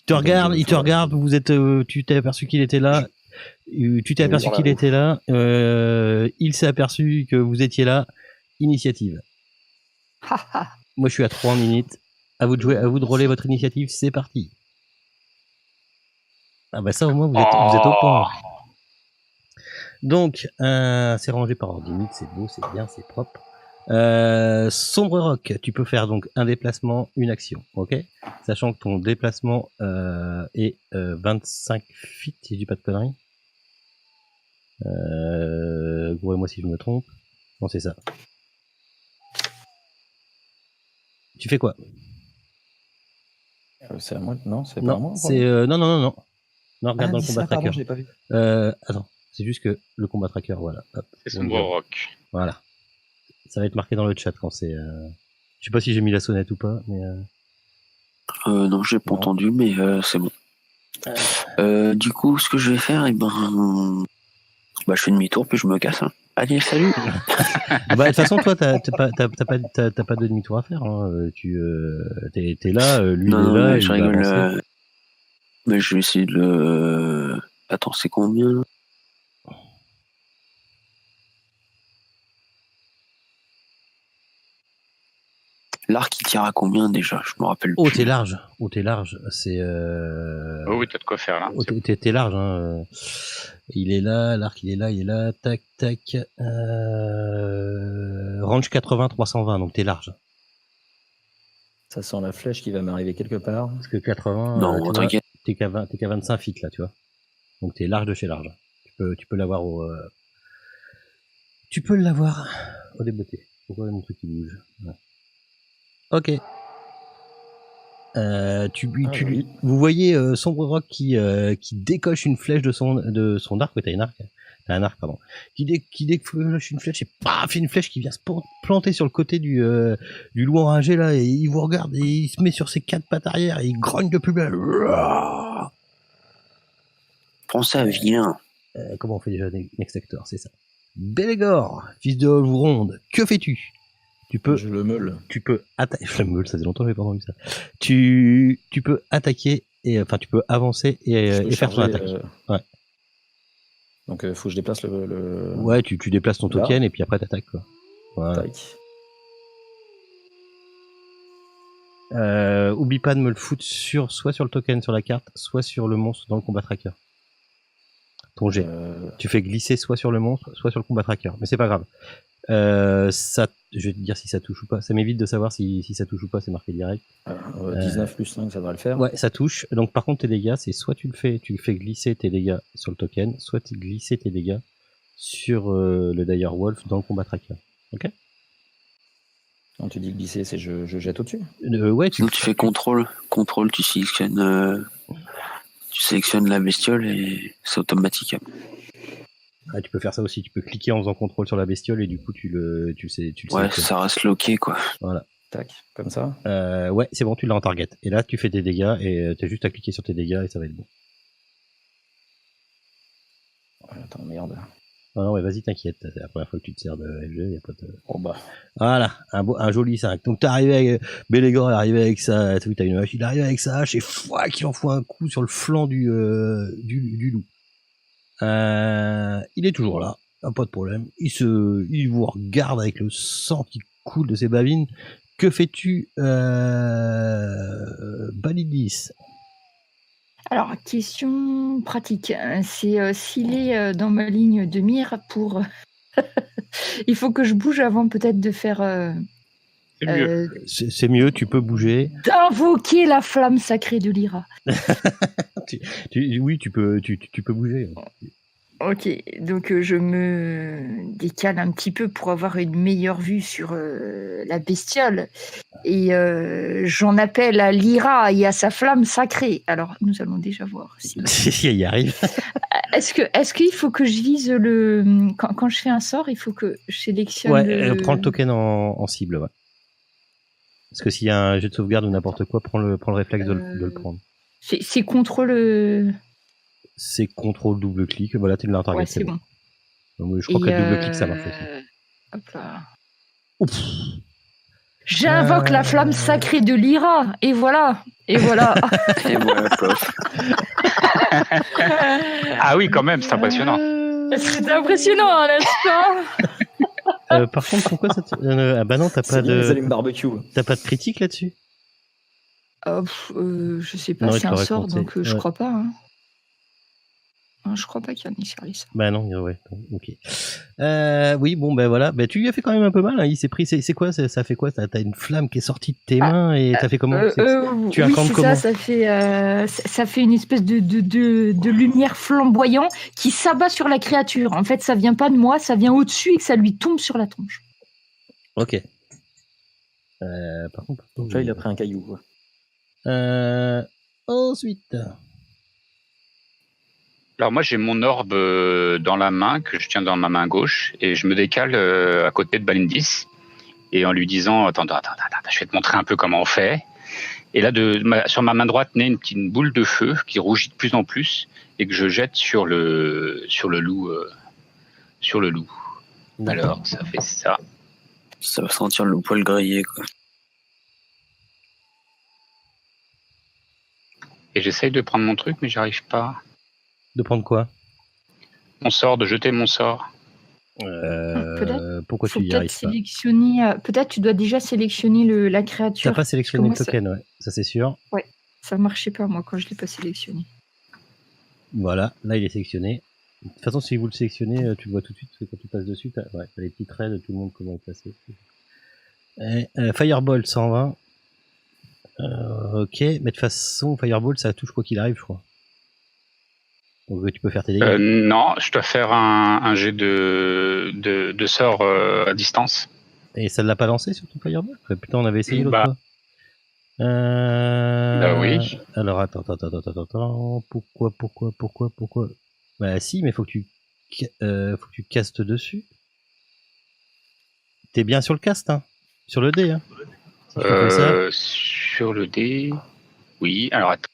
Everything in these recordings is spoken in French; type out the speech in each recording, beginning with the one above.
te regarde, vous êtes, tu t'es aperçu qu'il était là. Il s'est aperçu que vous étiez là. Initiative. Moi, je suis à 3 minutes. À vous de jouer, à vous de roller votre initiative. C'est parti. Ah bah ça, au moins, vous êtes au point. Donc, c'est rangé par ordre limite. C'est beau, c'est bien, c'est propre. Sombre Rock, tu peux faire donc un déplacement, une action, ok? Sachant que ton déplacement est 25 feet, si je dis pas de conneries. Gourez-moi si je me trompe. Non, c'est ça. Tu fais quoi? C'est à moi? Non, c'est pas à moi. C'est non. Non, regarde dans le combat tracker. Pardon, je l'ai pas vu. Attends, c'est juste que le combat tracker, voilà. Hop, c'est Sombre Rock. Voilà. Ça va être marqué dans le chat quand c'est. Je sais pas si j'ai mis la sonnette ou pas, mais. Non, j'ai pas entendu, mais c'est bon. Du coup, ce que je vais faire, je fais demi-tour puis je me casse. Hein. Allez, salut. De toute façon, toi, t'as pas de demi-tour à faire. Hein. T'es là, lui non, il est là. Mais je rigole. Mais je vais essayer de le. Attends, c'est combien? L'arc, il tire à combien déjà? Je me rappelle plus. T'es large. C'est. Oui, t'as de quoi faire là. T'es large. Hein. Il est là, l'arc, il est là. Tac. Range 80, 320, donc t'es large. Ça sent la flèche qui va m'arriver quelque part. Parce que 80. Non, t'inquiète. T'es qu'à 25 feet là, tu vois. Donc t'es large de chez large. Tu peux l'avoir au. Tu peux l'avoir au débeauté. Pourquoi mon truc il bouge? Ouais. Ok. Vous voyez Sombre Rock qui décoche une flèche de son arc. Ouais, t'as un arc, pardon. Qui décoche une flèche et paf, une flèche qui vient se planter sur le côté du loup enragé là, et il vous regarde et il se met sur ses 4 pattes arrière et il grogne de plus belle. Prends ça, viens. Comment on fait déjà Next Actor, c'est ça. Belégor, fils de Ronde, que fais-tu? Je le meule. Tu peux attaquer. Je le meule, ça fait longtemps que j'ai pas entendu ça. Tu peux attaquer et tu peux avancer et faire ton attaque. Ouais. Donc faut que je déplace le. Ouais, tu déplaces ton token et puis après t'attaques quoi. Voilà. Oublie pas de me le foutre soit sur le token sur la carte, soit sur le monstre dans le combat tracker. Ton jet. Tu fais glisser soit sur le monstre, soit sur le combat tracker, mais c'est pas grave. Ça, je vais te dire si ça touche ou pas. Ça m'évite de savoir si ça touche ou pas, c'est marqué direct. 19 plus 5, ça devrait le faire. Ouais, ça touche. Donc par contre tes dégâts, c'est soit tu fais glisser tes dégâts sur le token, soit tu glisser tes dégâts sur le Dire Wolf dans le combat tracker. Ok? Quand tu dis glisser, c'est je jette au-dessus. Ouais. Donc tu fais contrôle, tu sélectionnes la bestiole et c'est automatique. Ah, tu peux faire ça aussi, tu peux cliquer en faisant contrôle sur la bestiole et du coup tu le sais. Ouais, ça reste loqué quoi. Voilà. Tac, comme ça. Ouais, c'est bon, tu l'as en target. Et là tu fais tes dégâts et t'as juste à cliquer sur tes dégâts et ça va être bon. Attends, merde. Non, ouais, vas-y, t'inquiète, c'est la première fois que tu te sers de FG, y a pas de... Oh bah. Voilà, un joli 5. Donc t'es arrivé avec... Belégor est arrivé avec ça, t'as une hache, il arrive avec sa hache et fouac, il en fout un coup sur le flanc du loup. Il est toujours là, pas de problème. Il vous regarde avec le sang qui coule de ses babines. Que fais-tu, Balidis? Alors, question pratique. C'est s'il est dans ma ligne de mire pour... il faut que je bouge avant peut-être de faire... C'est mieux. C'est mieux, tu peux bouger. D'invoquer la flamme sacrée de Lyra. Oui, tu peux bouger. Ok, donc je me décale un petit peu pour avoir une meilleure vue sur la bestiole. Et j'en appelle à Lyra et à sa flamme sacrée. Alors, nous allons déjà voir si... Il y arrive. Est-ce qu'il faut que je vise le... Quand je fais un sort, il faut que je sélectionne prends le token en cible, ouais. Parce que s'il y a un jet de sauvegarde ou n'importe quoi, prends le réflexe de le prendre. C'est contre le... C'est contrôle double-clic. Voilà, tu l'as en target. Ouais, c'est bon. Donc, je crois qu'à double-clic, ça marche aussi. Hop là. Ouf. J'invoque la flamme sacrée de Lyra. Et voilà. Et voilà. Et voilà, pof. Ah oui, quand même, c'est impressionnant. C'est impressionnant, n'est-ce pas? Par contre, pourquoi ça te... Ah bah non, t'as pas Les de... allumes barbecue. T'as pas de critique là-dessus? Je sais pas, Non, il c'est un t'aurait sort, compté. donc je Ouais. crois pas. Hein. Non, je crois pas qu'il y en ait sur les sorts. Bah non, ouais, ok. Oui, bon, ben voilà. Bah, tu lui as fait quand même un peu mal. Hein. Il s'est pris. C'est quoi ça fait quoi? T'as une flamme qui est sortie de tes mains et t'as fait comment? Tu oui, incantes c'est comment? ça fait une espèce de lumière flamboyante qui s'abat sur la créature. En fait, ça vient pas de moi, ça vient au-dessus et que ça lui tombe sur la tronche. Ok. Par contre, Donc là, il a pris un caillou. Quoi. Ensuite. Alors moi j'ai mon orbe dans la main que je tiens dans ma main gauche et je me décale à côté de Balindis et en lui disant attends, je vais te montrer un peu comment on fait. Et là sur ma main droite naît une petite boule de feu qui rougit de plus en plus et que je jette sur le loup. Alors ça fait ça. Ça va sentir le poil grillé, quoi. Et j'essaye de prendre mon truc mais j'y arrive pas. De prendre quoi? Mon sort, de jeter mon sort. Pourquoi Faut tu y peut-être arrives pas? sélectionner. Peut-être tu dois déjà sélectionner la créature. T'as pas sélectionné le Parce que token, ouais. Ça c'est sûr. Ça marchait pas moi quand je l'ai pas sélectionné. Voilà, là il est sélectionné. De toute façon, si vous le sélectionnez, tu le vois tout de suite, parce que quand tu passes dessus, t'as les petits traits de tout le monde, comment est placé. Fireball 120. Ok, mais de toute façon, Fireball, ça touche quoi qu'il arrive, je crois. Donc tu peux faire tes dégâts. Non, je dois faire un jet de sort à distance. Et ça ne l'a pas lancé sur ton Fireball? Putain, on avait essayé l'autre fois. Bah oui. Alors attends. Pourquoi? Bah si, mais faut que tu castes dessus. T'es bien sur le cast, hein? Sur le dé, hein? Si tu fais ça. Sur le dé. Oui, alors attends.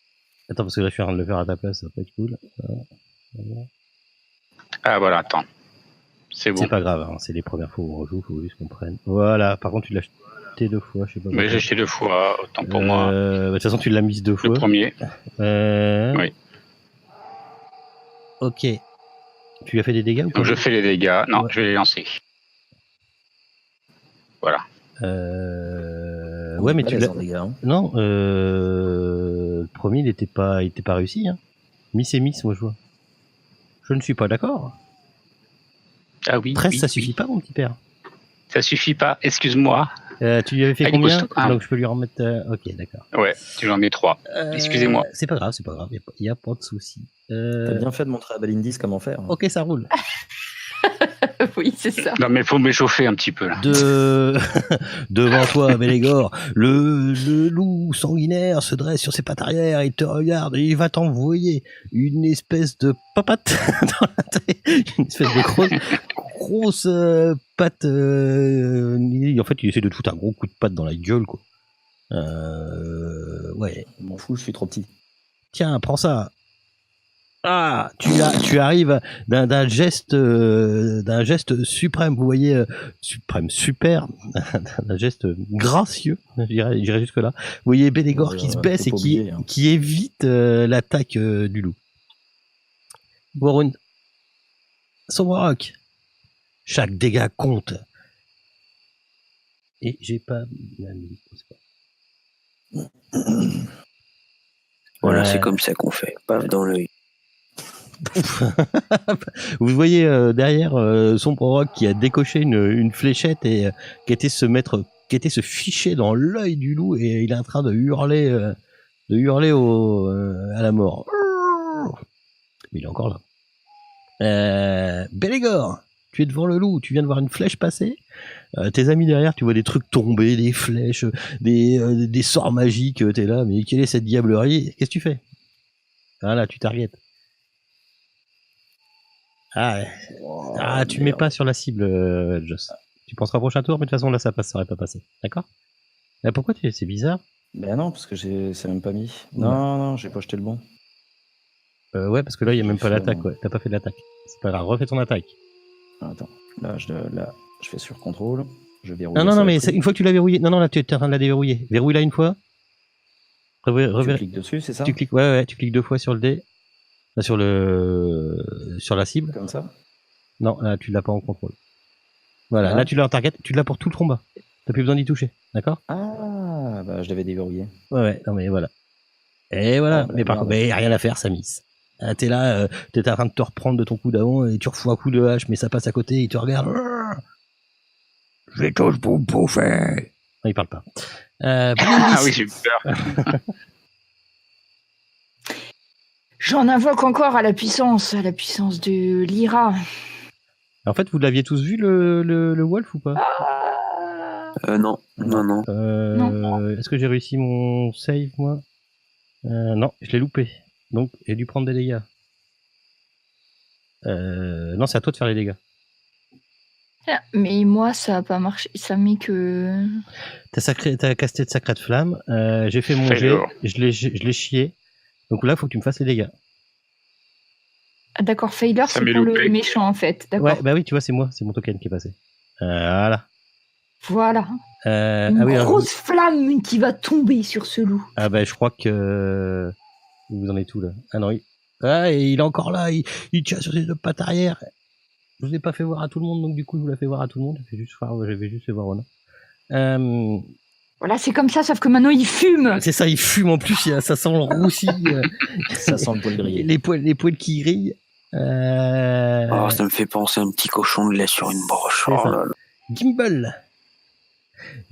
Attends, parce que là je suis en train de le faire à ta place, ça va pas être cool. Voilà. Ah voilà, attends. C'est bon. C'est pas grave, hein, c'est les premières fois où on rejoue, faut juste qu'on prenne. Voilà, par contre tu l'as acheté 2 fois, je sais pas. Mais j'ai acheté 2 fois, autant pour moi. De toute façon tu l'as mise 2 fois. Le premier. Oui. Ok. Tu lui as fait des dégâts ou pas? Donc je fais les dégâts. Non, Ouais. je vais les lancer. Voilà. Ouais, mais tu l'as. Hein. Non, le premier il était pas réussi. Hein. Miss et Miss, moi je vois. Je ne suis pas d'accord. Ah oui. 13, oui, ça oui. suffit pas, mon petit père. Ça suffit pas, excuse-moi. Tu lui avais fait Ah, combien? du coup, Donc je peux lui remettre. Ok, d'accord. Ouais, tu j'en ai 3. Excusez-moi. C'est pas grave, y a pas de souci. T'as bien fait de montrer à Balindis comment faire. Hein. Ok, ça roule. Oui, c'est ça. Non mais il faut m'échauffer un petit peu là. Devant toi, Bélégor, le loup sanguinaire se dresse sur ses pattes arrière, il te regarde et il va t'envoyer une espèce de papate dans la tête, une espèce de grosse patte. En fait, il essaie de te foutre un gros coup de patte dans la gueule, quoi. Ouais. Je m'en fous, je suis trop petit. Tiens, prends ça. Ah, tu arrives d'un geste suprême, vous voyez, suprême, super, d'un geste gracieux, j'irais jusque là. Vous voyez Bélégor qui se baisse et qui évite l'attaque du loup. Warun, Sombrerok, chaque dégât compte. Et j'ai pas Voilà, c'est comme ça qu'on fait. Paf dans l'œil. Vous voyez derrière Sombrerok qui a décoché une fléchette et qui était se ficher dans l'œil du loup et il est en train de hurler à la mort. Mais il est encore là. Bélégor, tu es devant le loup, tu viens de voir une flèche passer. Tes amis derrière, tu vois des trucs tomber, des flèches, des sorts magiques, t'es là, mais quelle est cette diablerie? Qu'est-ce que tu fais? Voilà, tu targetes. Tu mets pas sur la cible, Joss. Tu penseras au prochain tour, mais de toute façon là ça aurait pas passé. D'accord? Pourquoi c'est bizarre? Ben non, parce que c'est même pas mis. Non, j'ai pas jeté le bon. Ouais, parce que là il y a même pas l'attaque, ouais. T'as pas fait de l'attaque. C'est pas grave, refais ton attaque. Attends, là je fais sur contrôle. Je verrouille. Non, mais une fois que tu l'as verrouillé. Non, là, tu es en train de la déverrouiller. Verrouille-la une fois. Tu cliques dessus, c'est ça? Tu cliques, ouais, tu cliques 2 fois sur le dé. Sur la cible. Comme ça? Non, là, tu l'as pas en contrôle. Voilà, Ah. là, tu l'as en target. Tu l'as pour tout le tromba. T'as plus besoin d'y toucher. D'accord? Ah, bah je l'avais déverrouillé. Ouais, non, mais voilà. Et voilà. Ah, bah, mais par contre, merde. mais rien à faire, Samis. Ah, t'es là, t'es en train de te reprendre de ton coup d'avant et tu refous un coup de hache, mais ça passe à côté, il te regarde. Je vais tous vous bouffer. Non, il parle pas. Ah oui, j'ai eu peur. J'en invoque encore à la puissance de Lyra. En fait, vous l'aviez tous vu le Wolf ou pas? Non. Est-ce que j'ai réussi mon save, moi? Non, je l'ai loupé. Donc, j'ai dû prendre des dégâts. Non, c'est à toi de faire les dégâts. Mais moi, ça a pas marché. Ça met que. T'as casté de sacrée flamme. J'ai fait mon jet. Failure. Je l'ai chié. Donc là, faut que tu me fasses les dégâts. Ah, d'accord, Failure, Ça c'est m'est pour le loupé. méchant en fait. D'accord. Ouais, bah oui, tu vois, c'est moi. C'est mon token qui est passé. Voilà. Voilà. Une Ah oui, alors, grosse flamme qui va tomber sur ce loup. ah bah je crois que vous en êtes tout là. Ah non, et il est encore là. Il tient sur ses 2 pattes arrière. Je vous ai pas fait voir à tout le monde, donc du coup je vous l'ai fait voir à tout le monde. J'avais juste fait voir Ona. Voilà, c'est comme ça, sauf que maintenant il fume. C'est ça, il fume en plus. Ça sent le roussi. Ça sent le poil grillé. les poils qui grillent. Oh, ça me fait penser à un petit cochon de lait sur une broche. C'est Oh ça. là là.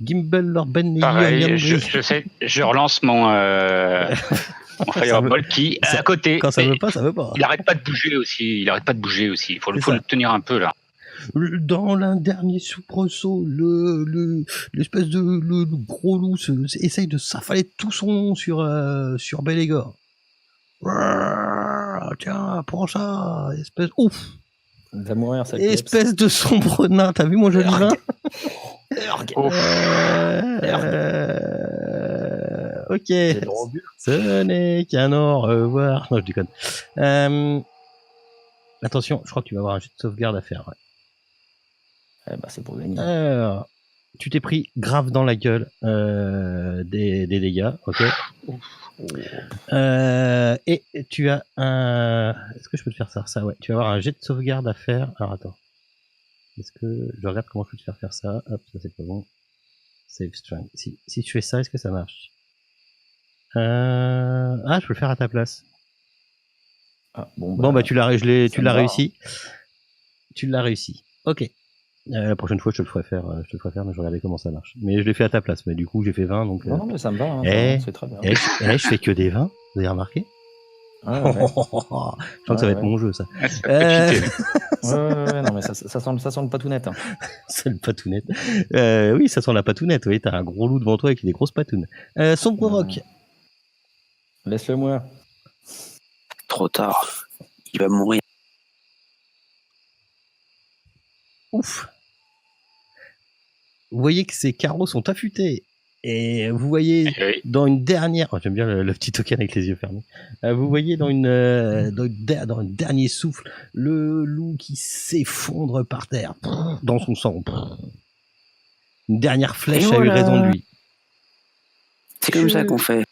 Gimbal, leur Ben Pareil, je sais, je relance mon Fireball qui est à côté. Quand ça mais veut pas, ça veut pas. il arrête pas de bouger aussi. Il faut C'est ça. le tenir un peu là. Dans l'un dernier soubresaut, l'espèce de le gros loup essaye de s'affaler tout son long sur Belégor. Tiens, prends ça, espèce. Ouf! Il va mourir, ça. Espèce de sombre nain, t'as vu mon joli nain? Ouf. Ok. Ce n'est qu'un au revoir. Non, je déconne. Attention, je crois que tu vas avoir un jet de sauvegarde à faire. Ouais. Eh bah, c'est pour gagner. Alors, tu t'es pris grave dans la gueule des dégâts, ok. Et tu as un... Est-ce que je peux te faire ça? Ouais, tu vas avoir un jet de sauvegarde à faire. Alors attends. Est-ce que... Je regarde comment je peux te faire ça. Hop, ça c'est pas bon. Save strength. Si tu fais ça, est-ce que ça marche? Ah, je peux le faire à ta place. Ah, bon, Bah tu l'as réussi. Tu l'as réussi. Ok. La prochaine fois, je te le ferai faire, mais je regardais comment ça marche. Mais je l'ai fait à ta place, mais du coup, j'ai fait 20, donc... Non, mais ça me va, hein, c'est très bien. Je fais que des 20, vous avez remarqué? Ah, ouais. Je sens que ça va être mon jeu, ça. Ouais, non, mais ça sent le patounette. Hein. C'est le patounette. Oui, ça sent la patounette, oui, t'as un gros loup devant toi avec des grosses patounes. Sombre roc. Laisse-le moi. Trop tard. Il va mourir. Ouf. Vous voyez que ces carreaux sont affûtés. Et vous voyez Oui. dans une dernière... Oh, j'aime bien le petit token avec les yeux fermés. Vous voyez dans un dernier souffle, le loup qui s'effondre par terre, dans son sang. Une dernière flèche a eu raison de lui. C'est comme ça qu'on fait.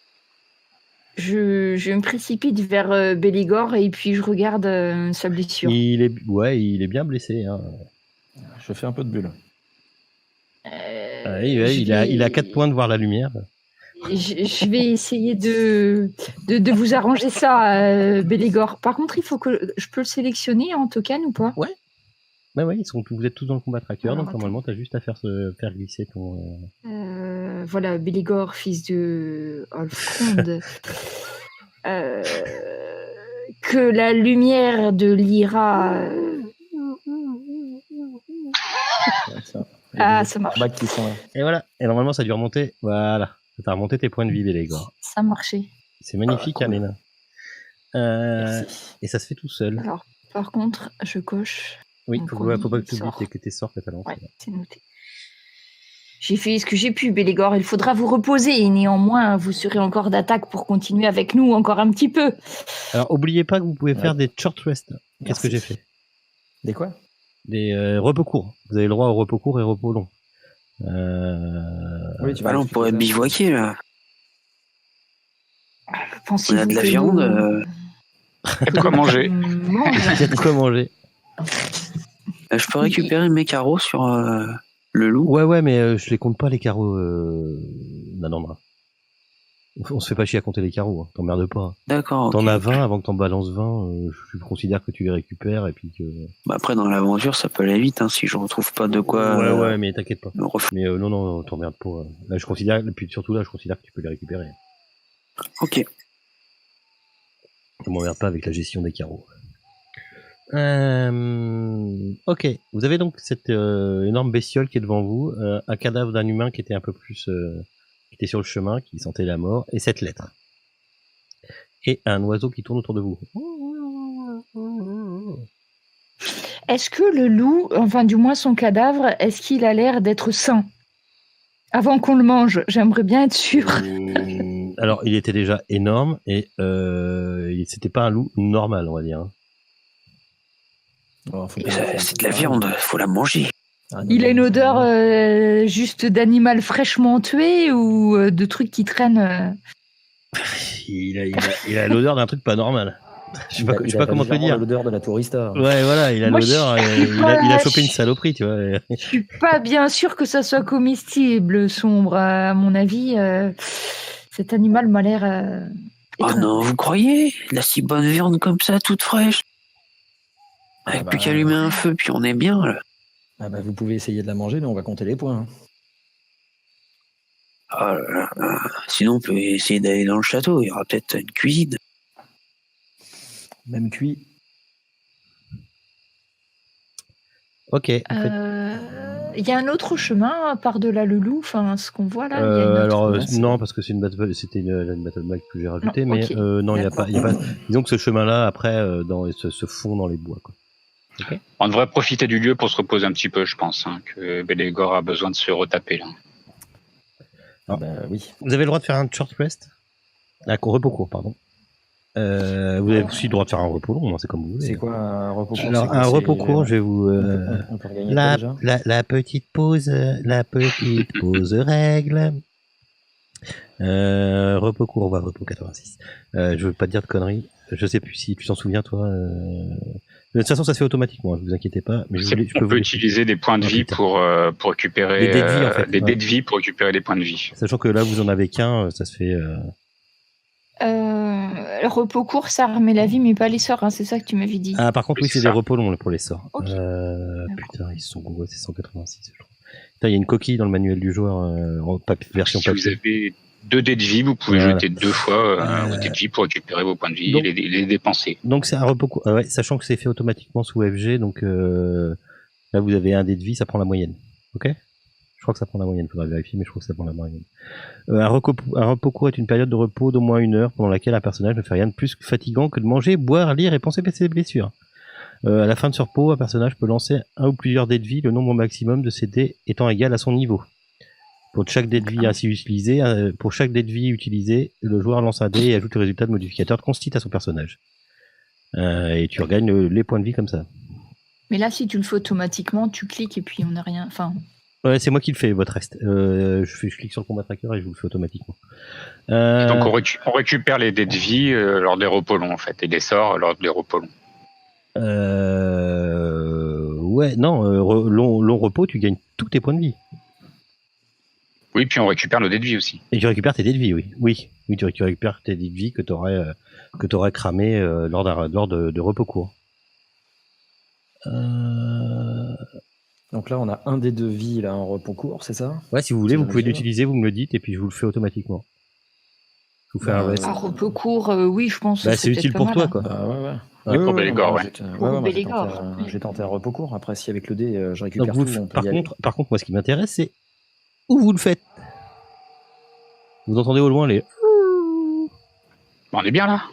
Je me précipite vers Belégor et puis je regarde sa blessure. Il est bien blessé. Hein. Je fais un peu de bulle. Il a 4 points de voir la lumière. Je vais essayer de vous arranger ça, Belégor. Par contre, il faut que je peux le sélectionner en token ou pas? Ouais, vous êtes tous dans le combat tracker, Alors, donc normalement, t'as juste à faire glisser ton... Voilà, Belégor, fils de Olfrond. Que la lumière de Lyra... ça marche. Et voilà, et normalement, ça a dû remonter. Voilà, ça t'a remonté tes points de vie, les gars. Ça marchait. C'est magnifique, cool. Aména. Et ça se fait tout seul. Alors, par contre, je coche. Oui, Donc, faut pas que tu sort. oublies tes sorts que t'as lancés. Ouais, c'est noté. J'ai fait ce que j'ai pu, Belégor. Il faudra vous reposer et néanmoins, vous serez encore d'attaque pour continuer avec nous encore un petit peu. Alors, oubliez pas que vous pouvez faire des short rests. Qu'est-ce que j'ai fait? Des quoi? Des repos courts. Vous avez le droit au repos court et repos long. Oui, tu Bah là, on pourrait bivouaquer, là. Pensez-vous On a de la que viande. Il y a de quoi manger. Il y a de quoi manger. Je peux récupérer mes carreaux sur le loup. Ouais, mais je les compte pas les carreaux. Non. On se fait pas chier à compter les carreaux, hein. T'emmerdes pas. D'accord. Ok. T'en as 20 avant que t'en balances 20, je considère que tu les récupères et puis que. Bah après, dans l'aventure, ça peut aller vite, hein, si je retrouve pas de quoi. Ouais, mais t'inquiète pas. me ref- Mais non, t'emmerdes pas. Là, je considère, et puis surtout là, je considère que tu peux les récupérer. Ok. Je m'emmerde pas avec la gestion des carreaux. Ok, vous avez donc cette énorme bestiole qui est devant vous, un cadavre d'un humain qui était un peu plus, qui était sur le chemin, qui sentait la mort, et cette lettre. Et un oiseau qui tourne autour de vous. Est-ce que le loup, enfin du moins son cadavre, est-ce qu'il a l'air d'être sain? Avant qu'on le mange, j'aimerais bien être sûre. Alors, il était déjà énorme et c'était pas un loup normal, on va dire. Alors, faut Et pas- c'est de la viande, faut la manger. Ah, non, Il a une non, odeur non. juste d'animal fraîchement tué ou de truc qui traîne Il a l'odeur d'un truc pas normal. Je sais pas, comment te le dire. L'odeur de la tourista. Ouais, voilà, il a Moi, l'odeur, je suis il a pas- chopé une saloperie, tu vois. Je suis pas bien sûre que ça soit comestible, sombre. À mon avis, cet animal m'a l'air Oh étrange. non, vous croyez? La si bonne viande comme ça, toute fraîche. Avec plus qu'à allumer un feu, puis on est bien, là. Ah bah, vous pouvez essayer de la manger, mais on va compter les points. Oh là là. Sinon, on peut essayer d'aller dans le château, il y aura peut-être une cuisine. Même cuit. Ok. Il y a un autre chemin par-delà le loup, enfin ce qu'on voit là. Il y a une autre- Alors Ouais, c'est- non, parce que c'est une battle, c'était une battle map que j'ai rajoutée, Non, mais ok. non, il y a pas. Disons que ce chemin-là, après, se fond dans les bois, quoi. On devrait profiter du lieu pour se reposer un petit peu, je pense, hein, que Belégor a besoin de se retaper là. Ah bah oui. Vous avez le droit de faire un short rest, un repos court, pardon. Vous avez aussi le droit de faire un repos long, hein, c'est comme vous voulez. C'est quoi un repos court? Alors C'est quoi, un c'est- repos court, je vais vous. On peut regagner quoi, déjà La petite pause règle. Repos court, on va repos 86. Je veux pas te dire de conneries. Je sais plus si tu t'en souviens, toi. De toute façon, ça se fait automatiquement, ne vous inquiétez pas. Mais je On peux peut vous utiliser des points de vie pour récupérer Des dés de vie, en fait. des Ouais. dés de vie pour récupérer des points de vie. Sachant que là, vous en avez qu'un, ça se fait. Le repos court, ça remet la vie, mais pas les sorts, hein, c'est ça que tu m'avais dit. Ah, par contre, Oui, oui, c'est c'est des ça. repos longs pour les sorts. Ok. Putain, ils sont gros, c'est 186, je trouve. Putain, il y a une coquille dans le manuel du joueur en version Si vous papier. avez 2 dés de vie, vous pouvez Voilà. jeter 2 fois vos dés de vie pour récupérer vos points de vie Donc- et les dépenser. Donc c'est un repos court. Ouais, sachant que c'est fait automatiquement sous FG, donc là vous avez un dé de vie, ça prend la moyenne. Ok? Je crois que ça prend la moyenne, faudra vérifier, mais je crois que ça prend la moyenne. Un repos court est une période de repos d'au moins 1 heure pendant laquelle un personnage ne fait rien de plus fatigant que de manger, boire, lire et penser à ses blessures. À la fin de ce repos, un personnage peut lancer un ou plusieurs dés de vie, le nombre maximum de ces dés étant égal à son niveau. Pour chaque dé de vie ainsi utilisé, le joueur lance un dé et ajoute le résultat de modificateur de constit à son personnage. Et tu regagnes les points de vie comme ça. Mais là, si tu le fais automatiquement, tu cliques et puis on n'a rien. Enfin, Ouais, c'est moi qui le fais, votre reste. Je clique sur le combat tracker et je vous le fais automatiquement. Donc on récupère les dés de vie lors des repos longs en fait et des sorts lors des repos longs. Ouais, non, long repos, tu gagnes tous tes points de vie. Oui, puis on récupère nos dés de vie aussi. Et tu récupères tes dés de vie, oui. Oui, tu récupères tes dés de vie que t'aurais cramé lors de repos court. Donc là, on a un des deux vies là en repos court, c'est ça? Ouais, si vous voulez, C'est vous la pouvez mesure. l'utiliser, vous me le dites, et puis je vous le fais automatiquement. Je vous fais un rest. un repos court, oui, je pense. Bah, que c'est peut-être utile pas pour mal, toi, hein. quoi. Bah ouais. Oui, pour Belégor, ouais. Pour Belégor. J'ai tenté un repos court. Après, si avec le dé, je récupère Donc vous, tout, on peut y aller. par contre, moi, ce qui m'intéresse, c'est où vous le faites. Vous entendez au loin les. On est bien là.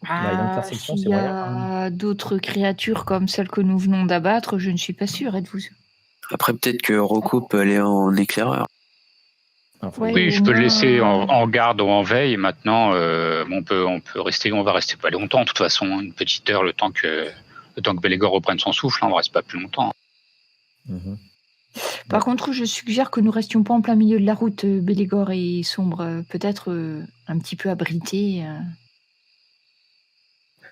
Bah, il y a une perception, S'il c'est y moyen. a d'autres créatures comme celles que nous venons d'abattre, je ne suis pas sûre. Êtes-vous sûr? Après, peut-être que Rocco peut aller en éclaireur. Enfin, Ouais. Oui, au je peux le moins, laisser en garde ou en veille. Maintenant, on peut rester, on va rester pas longtemps. De toute façon, une petite heure, le temps que Belégor reprenne son souffle. Hein, on reste pas plus longtemps. mhm. Par contre, je suggère que nous restions pas en plein milieu de la route, Bélégore et Sombre. Peut-être un petit peu abrités.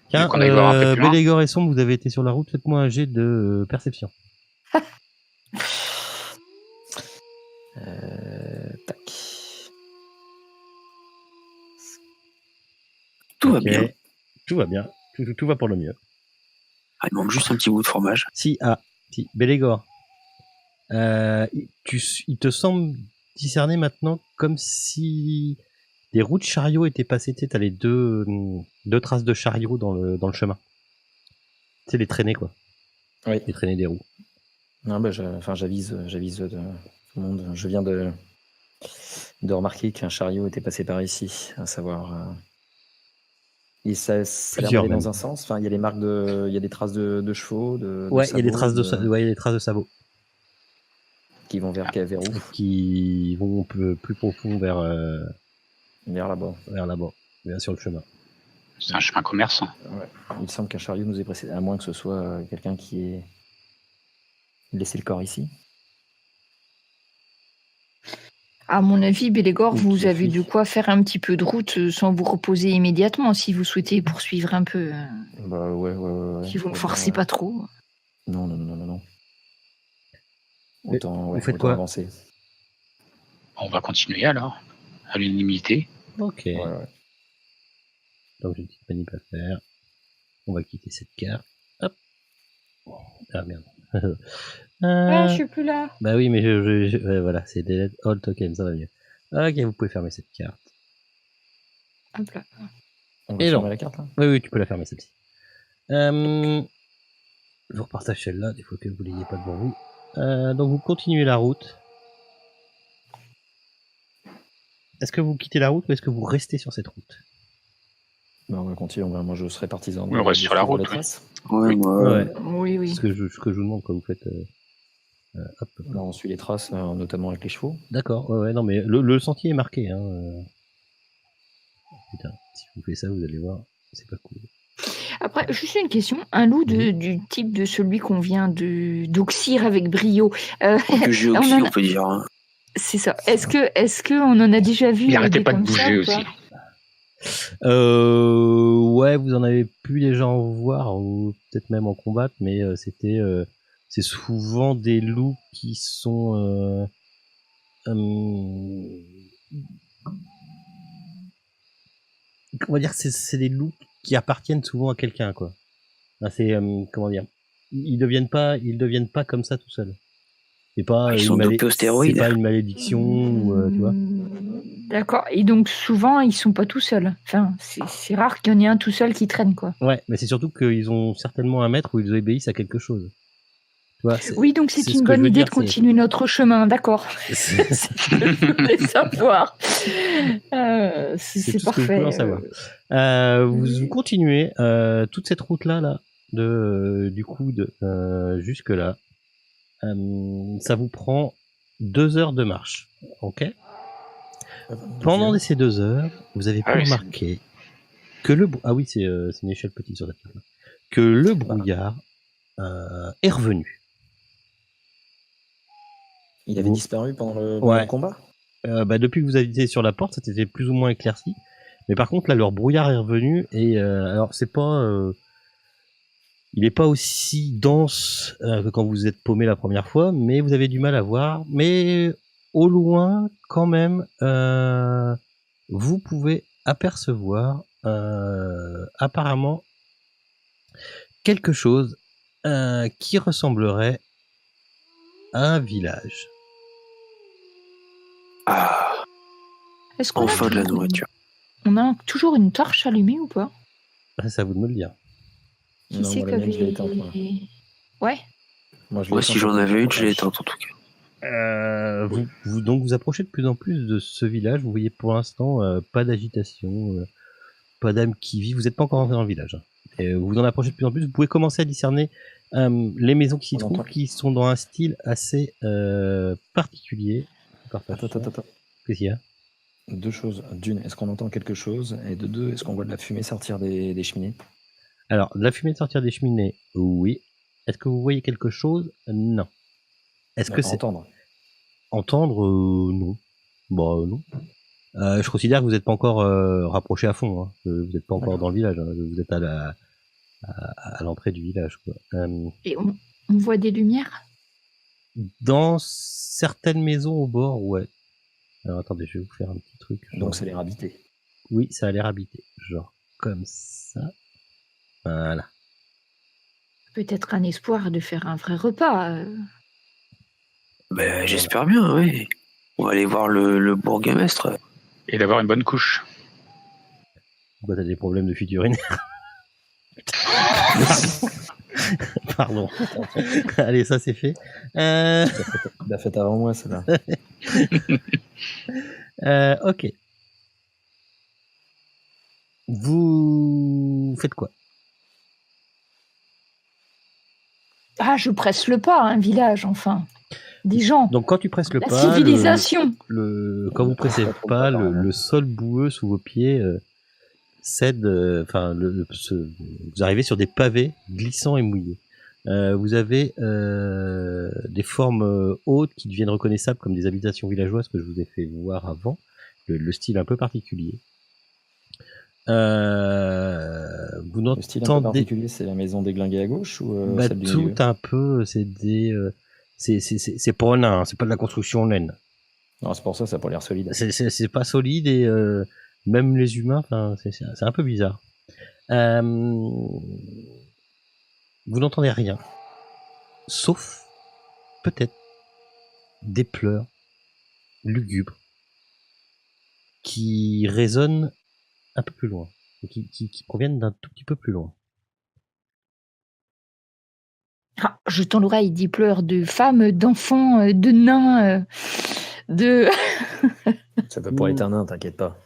Tiens, qu'on aille voir un peu plus loin. Bélégore et Sombre, vous avez été sur la route, faites-moi un jet de perception. Tac. Tout va Ok. bien. Tout va bien. Tout va pour le mieux. Ah, il manque juste un petit bout de fromage. Si, Bélégore. Il te semble discerner maintenant comme si des roues de chariot étaient passées. Tu sais, t'as les deux traces de chariot dans le chemin. Tu sais, les traînées, quoi. Oui. Les traînées des roues. Non, j'avise tout le monde. Je viens de remarquer qu'un chariot était passé par ici, à savoir. Et ça a l'air Plusieurs, d'aller même. dans un sens. Enfin, il y a il y a des traces de chevaux, de Ouais, il y a des sabots, traces il y a des traces de sabots qui vont vers où? qui vont plus profond vers Vers là-bas, vers sur le chemin. C'est un chemin commerçant. Ouais. Il semble qu'un chariot nous ait précédé, à moins que ce soit quelqu'un qui ait laissé le corps ici. À mon avis, Bélégore, Ou vous qui avez fuit. de quoi faire un petit peu de route sans vous reposer immédiatement si vous souhaitez poursuivre un peu. Bah ouais. Si vous ne Autant, forcez pas trop. Non. Mais Autant, vous faites autant quoi? avancer. On va continuer alors, à l'unanimité. Ok. Ouais. Donc j'ai une petite manip à faire. On va quitter cette carte. Hop. Ah merde. Ah, je suis plus là. Bah oui, mais ouais, voilà, c'est delete all token, ça va mieux. Ok, vous pouvez fermer cette carte. Hop là. On va Et fermer non. la carte là. Oui, tu peux la fermer celle-ci. Je vous repartage celle-là, des fois que vous l'ayez pas devant vous. Donc vous continuez la route. Est-ce que vous quittez la route ou est-ce que vous restez sur cette route? Bah, on va continuer. Moi, je serais partisan. On reste sur la suivre route, les oui. traces. Ouais, moi, Oui. C'est ce que je vous demande quand vous faites. Hop. Là, on suit les traces, notamment avec les chevaux. D'accord, ouais, non, mais le sentier est marqué. Hein. Putain, si vous faites ça, vous allez voir, c'est pas cool. Après, juste une question. Un loup du type de celui qu'on vient d'oxyre avec brio. que j'ai aussi, on peut dire. Hein. C'est ça. Est-ce que on en a déjà vu Il arrêtait des pas de comme ça, bouger ou aussi. pas Ouais, vous en avez pu déjà en voir, ou peut-être même en combattre, mais c'est souvent des loups qui sont comment dire, c'est des loups qui appartiennent souvent à quelqu'un, quoi. Enfin, c'est comment dire, ils deviennent pas comme ça tout seuls. C'est pas Ils sont dopés aux stéroïdes. C'est pas une malédiction, ou, tu vois. D'accord. Et donc souvent ils sont pas tout seuls. Enfin, c'est rare qu'il y en ait un tout seul qui traîne, quoi. Ouais, mais c'est surtout qu'ils ont certainement un maître où ils obéissent à quelque chose. Tu vois, Oui, donc c'est ce une que je bonne veux idée dire, de continuer notre chemin, d'accord. C'est ce que je voulais savoir. C'est tout ce que vous parfait. pouvez en savoir. Vous continuez toute cette route-là, du coup, jusque là. Ça vous prend 2 heures de marche, ok? Pendant ces 2 heures, vous avez pu remarquer que ah oui, c'est une échelle petite sur la carte, que le brouillard est revenu. Il avait disparu pendant le combat. Depuis que vous avez été sur la porte, ça s'était plus ou moins éclairci. Mais par contre, là, leur brouillard est revenu et alors c'est pas, il est pas aussi dense que quand vous êtes paumé la première fois, mais vous avez du mal à voir. Mais au loin, quand même, vous pouvez apercevoir apparemment quelque chose qui ressemblerait à un village. Ah, Est-ce qu'on enfin a de la toujours nourriture. On a toujours une torche allumée ou pas? C'est à vous de me le dire. Qui Non, c'est moi, la mienne, je l'ai éteinte, moi. Ouais. Moi, je l'ai Moi, éteinte si j'en pour avais une, que je l'ai éteinte en tout cas. Donc vous approchez de plus en plus de ce village. Vous voyez pour l'instant pas d'agitation, pas d'âme qui vit. Vous n'êtes pas encore rentré dans le village. Et vous en approchez de plus en plus. Vous pouvez commencer à discerner les maisons qui s'y trouvent, qui sont dans un style assez particulier. Attends. Qu'est-ce qu'il y a? 2 choses. D'une, est-ce qu'on entend quelque chose? Et de 2, est-ce qu'on voit de la fumée sortir des cheminées? Alors, de la fumée sortir des cheminées, oui. Est-ce que vous voyez quelque chose? Non. Est-ce que c'est entendre? entendre? Non. Bon, non. Je considère que vous n'êtes pas encore rapproché à fond. Hein. Vous n'êtes pas encore D'accord. dans le village. Hein. Vous êtes à l'entrée du village. Quoi. Et on voit des lumières? Dans certaines maisons au bord, ouais. Alors attendez, je vais vous faire un petit truc. Donc ça a l'air habité. Oui, ça a l'air habité. Genre comme ça. Voilà. Peut-être un espoir de faire un vrai repas. Ben, j'espère bien, oui. On va aller voir le bourgmestre. Et d'avoir une bonne couche. Bah, t'as des problèmes de fuite urinaire. Pardon. Allez, ça c'est fait. La fête avant moi, celle-là. Ok. Vous faites quoi? Ah, je presse le pas, un village, enfin. Des gens. Donc quand tu presses le La pas, civilisation. quand vous pressez Pas trop pas, préparé, le sol boueux sous vos pieds cède. Enfin, vous arrivez sur des pavés glissants et mouillés. Vous avez des formes hautes qui deviennent reconnaissables comme des habitations villageoises que je vous ai fait voir avant. Le style un peu particulier. Vous Le style un peu n'entendez particulier, c'est la maison déglinguée à gauche ou bah, celle du tout milieu? un peu, c'est des c'est pas un nain, c'est pas de la construction en naine. Non, c'est pour ça a pas l'air solide. C'est pas solide et même les humains, c'est un peu bizarre. Vous n'entendez rien, sauf peut-être des pleurs lugubres qui résonnent un peu plus loin, qui proviennent d'un tout petit peu plus loin. Ah, je tends l'oreille, des pleurs de femmes, d'enfants, de nains, de... Ça peut pas être un nain, t'inquiète pas.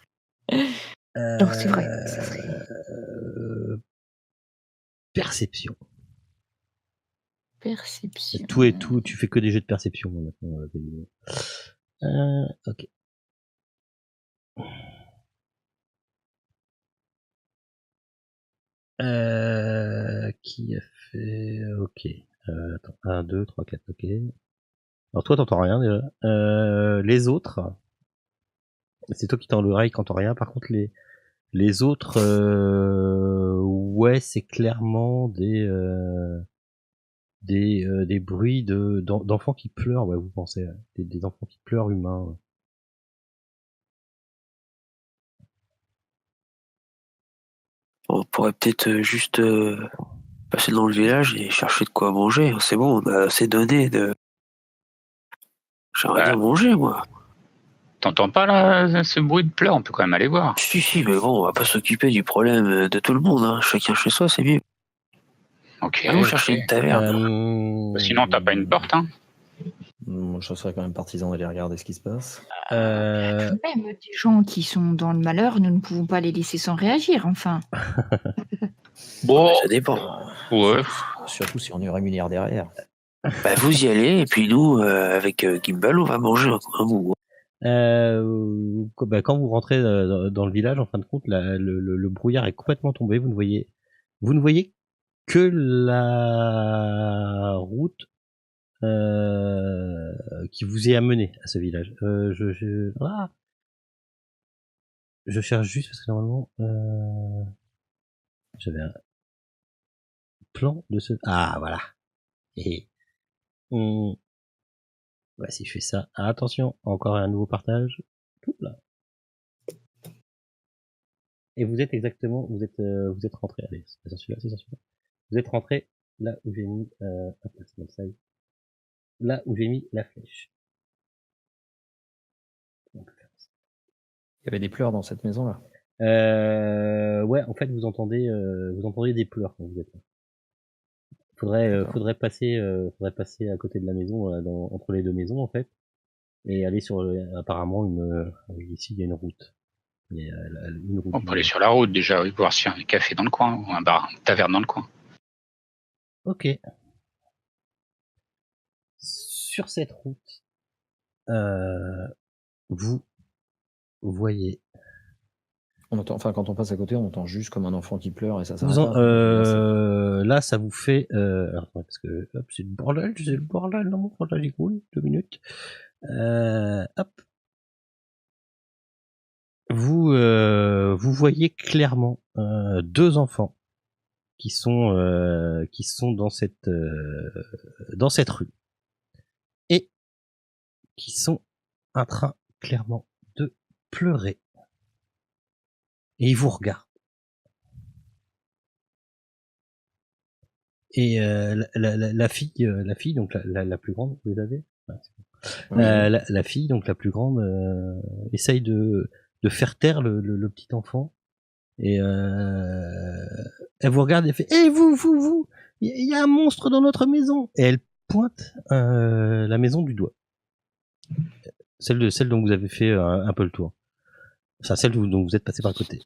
Non, c'est vrai. Ça serait... Perception. Perception. Tout et tout, tu fais que des jeux de perception maintenant. Ok. Qui a fait... Ok. Attends, 1, 2, 3, 4, ok. Alors toi, t'entends rien déjà. Les autres, c'est toi qui tends l'oreille, t'entends rien. Par contre, les autres, ouais, c'est clairement des bruits d'enfants qui pleurent. Ouais, vous pensez des enfants qui pleurent humains. On pourrait peut-être juste passer dans le village et chercher de quoi manger. C'est bon, on a assez donné de... J'aimerais bien manger, moi. T'entends pas là ce bruit de pleurs? On peut quand même aller voir. Si, mais bon, on va pas s'occuper du problème de tout le monde. Hein. Chacun chez soi, c'est mieux. Ok. Allons chercher une taverne. Sinon, t'as pas une porte, hein? Je serais quand même partisan d'aller regarder ce qui se passe. Même des gens qui sont dans le malheur, nous ne pouvons pas les laisser sans réagir, enfin. Bon, Ça dépend. ouais. Surtout si on est rémunère derrière. Bah, vous y allez, et puis nous, avec Gimbal, on va manger un bout. Quand vous rentrez dans le village, en fin de compte, le brouillard est complètement tombé. Vous ne voyez que la route qui vous est amenée à ce village. Je cherche juste parce que normalement j'avais un plan de ce. Ah voilà. Et si je fais ça, attention, encore un nouveau partage. Tout là. Et vous êtes rentré. Allez, c'est ça celui-là, c'est ça celui-là. Vous êtes rentré là où j'ai mis là où j'ai mis la flèche. Il y avait des pleurs dans cette maison-là. Ouais, en fait, vous entendez des pleurs quand vous êtes là. Faudrait passer à côté de la maison, entre les deux maisons en fait, et aller sur apparemment ici il y a une route. Une route. On peut aller sur la route déjà, oui, voir s'il y a un café dans le coin ou un bar, une taverne dans le coin. Ok. Sur cette route, vous voyez On entend, enfin, quand on passe à côté, on entend juste comme un enfant qui pleure et ça Vous s'arrête en- pas. là, ça vous fait. Alors, attendez, parce que hop, c'est le bordel dans mon fromage, il coule. 2 minutes. Hop. Vous voyez clairement 2 enfants qui sont dans cette rue et qui sont en train clairement de pleurer. Et ils vous regardent. Et la fille, donc la plus grande, vous avez. Oui. La fille, donc la plus grande, essaye de faire taire le petit enfant. Et elle vous regarde et fait « Eh, vous, il y a un monstre dans notre maison !» Et elle pointe la maison du doigt. Celle dont vous avez fait un peu le tour. Enfin, celle dont vous êtes passé par le côté.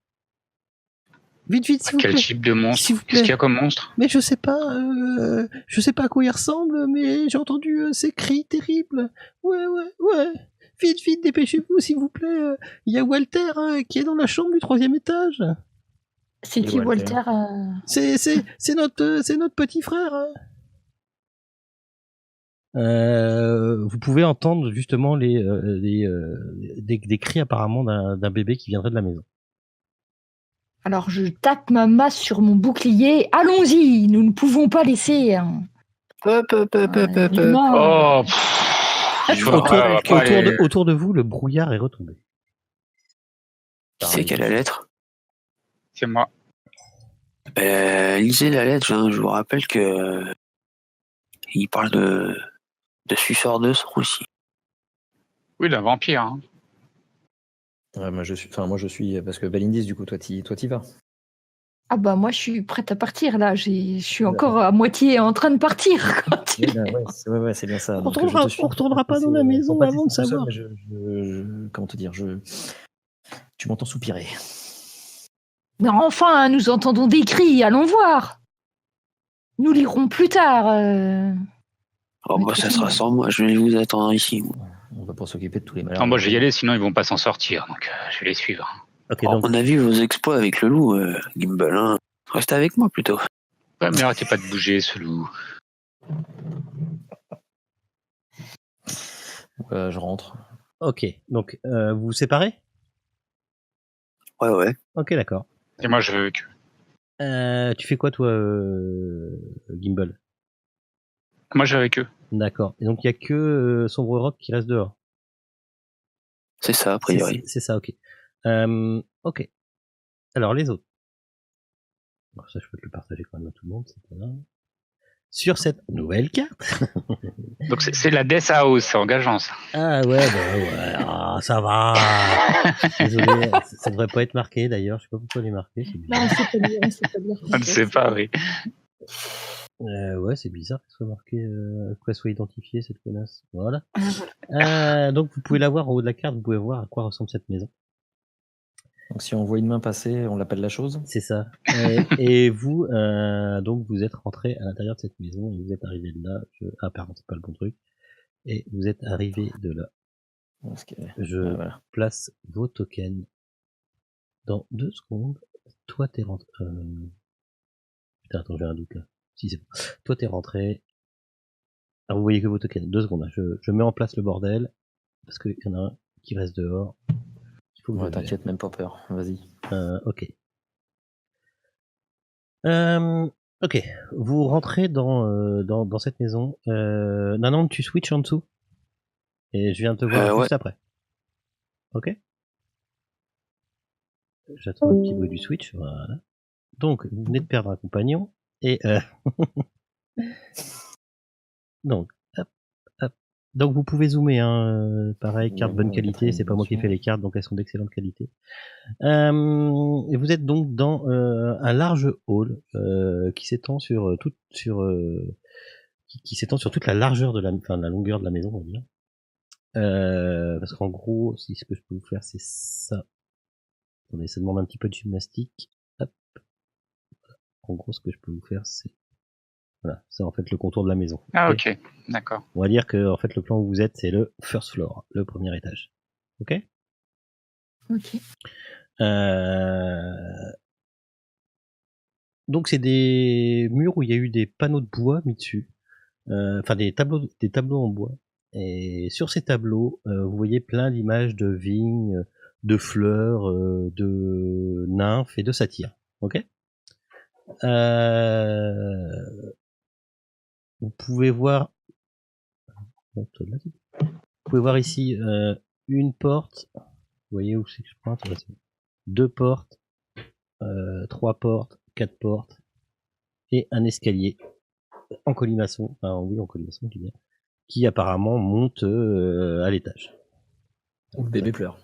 Vite, s'il vous plaît. Quel type de monstre? S'il vous Qu'est-ce qu'il y plaît. a comme monstre? Mais je sais pas à quoi il ressemble, mais j'ai entendu ces cris terribles. Ouais. Vite, dépêchez-vous, s'il vous plaît. Il y a Walter qui est dans la chambre du 3e étage. C'est Et qui Walter Walter C'est notre petit frère. Vous pouvez entendre justement des cris apparemment d'un bébé qui viendrait de la maison. Alors je tape ma masse sur mon bouclier. Allons-y, nous ne pouvons pas laisser Hop. l'humain. Oh, Je vous rappelle que- Autour de vous, le brouillard est retombé. Qui c'est qui a la lettre? c'est moi. Lisez la lettre, hein. Je vous rappelle que il parle de suceur de sang aussi. Oui, d'un vampire. Hein. Ouais, moi je suis parce que Balindis, du coup, toi t'y vas. Ah bah moi je suis prête à partir là. Je suis encore à moitié en train de partir. Quoi. Ouais, c'est bien ça. On retournera pas dans la maison avant de savoir. Comment te dire, tu m'entends soupirer. Mais enfin, nous entendons des cris. Allons voir. Nous lirons plus tard. Oh bah ça sera sans moi, je vais vous attendre ici. On va pas s'occuper de tous les malheurs. Non, moi je vais y aller, sinon ils vont pas s'en sortir. Donc je vais les suivre. Ok, Oh, donc on a vu vos exploits avec le loup, Gimbal. Hein. Restez avec moi plutôt. Ouais, mais arrêtez pas de bouger, ce loup. Je rentre. ok, donc vous vous séparez. Ouais. Ok, d'accord. Et moi je veux que. Tu fais quoi toi, Gimbal? Moi je vais avec eux. D'accord. Et donc il y a que Sombre Rock qui reste dehors. C'est ça, a priori. C'est ça, ok. Ok. Alors les autres. Alors, ça, je peux te le partager quand même à tout le monde, c'est pas grave. Sur cette nouvelle carte. Donc c'est la Death House, c'est engageant ça. Ah ouais, ça va. Désolé, ça devrait pas être marqué d'ailleurs. Je sais pas pourquoi il est marqué. C'est bizarre. Non, c'est pas bien, c'est pas bien. Je ne sais pas, oui. Ouais, c'est bizarre qu'elle soit marquée, qu'elle soit identifiée cette connasse. Voilà. Ah, voilà. Donc vous pouvez la voir en haut de la carte. Vous pouvez voir à quoi ressemble cette maison. Donc si on voit une main passer, on l'appelle la chose. C'est ça. Et vous, donc vous êtes rentré à l'intérieur de cette maison et vous êtes arrivé de là. Ah pardon, c'est pas le bon truc. Et vous êtes arrivé de là. Voilà. Place vos tokens dans 2 secondes. Toi t'es rentré. Putain, attends, j'ai un doute là. Si c'est bon. Toi t'es rentré. Alors vous voyez que vos tokens. 2 secondes. Hein. Je mets en place le bordel parce qu'il y en a un qui reste dehors. Ouais, t'inquiète, même pas peur. Vas-y. Ok. Ok. Vous rentrez dans cette maison. Nanan, tu switches en dessous. Et je viens te voir juste après. Ok. J'attends le petit bruit du switch. Voilà. Donc, vous venez de perdre un compagnon. Et donc, hop. Donc vous pouvez zoomer, hein. Pareil, carte bonne qualité, c'est pas moi qui fais les cartes, donc elles sont d'excellente qualité. Et vous êtes donc dans un large hall qui s'étend sur qui s'étend sur toute la largeur de la longueur de la maison, on va dire. Parce qu'en gros, si ce que je peux vous faire, c'est ça. Attendez, ça demande un petit peu de gymnastique. Hop. En gros, ce que je peux vous faire, c'est voilà, c'est en fait le contour de la maison. Ah ok, d'accord. On va dire que en fait le plan où vous êtes, c'est le first floor, le premier étage. Ok. Ok. Donc c'est des murs où il y a eu des panneaux de bois mis dessus, enfin des tableaux en bois. Et sur ces tableaux, vous voyez plein d'images de vignes, de fleurs, de nymphes et de satyres. Ok. Vous pouvez voir, vous pouvez voir ici une porte. Vous voyez où c'est que je pointe? Deux portes, 3 portes, 4 portes et un escalier en colimaçon, enfin oui en colimaçon qui apparemment monte à l'étage. Le bébé pleure.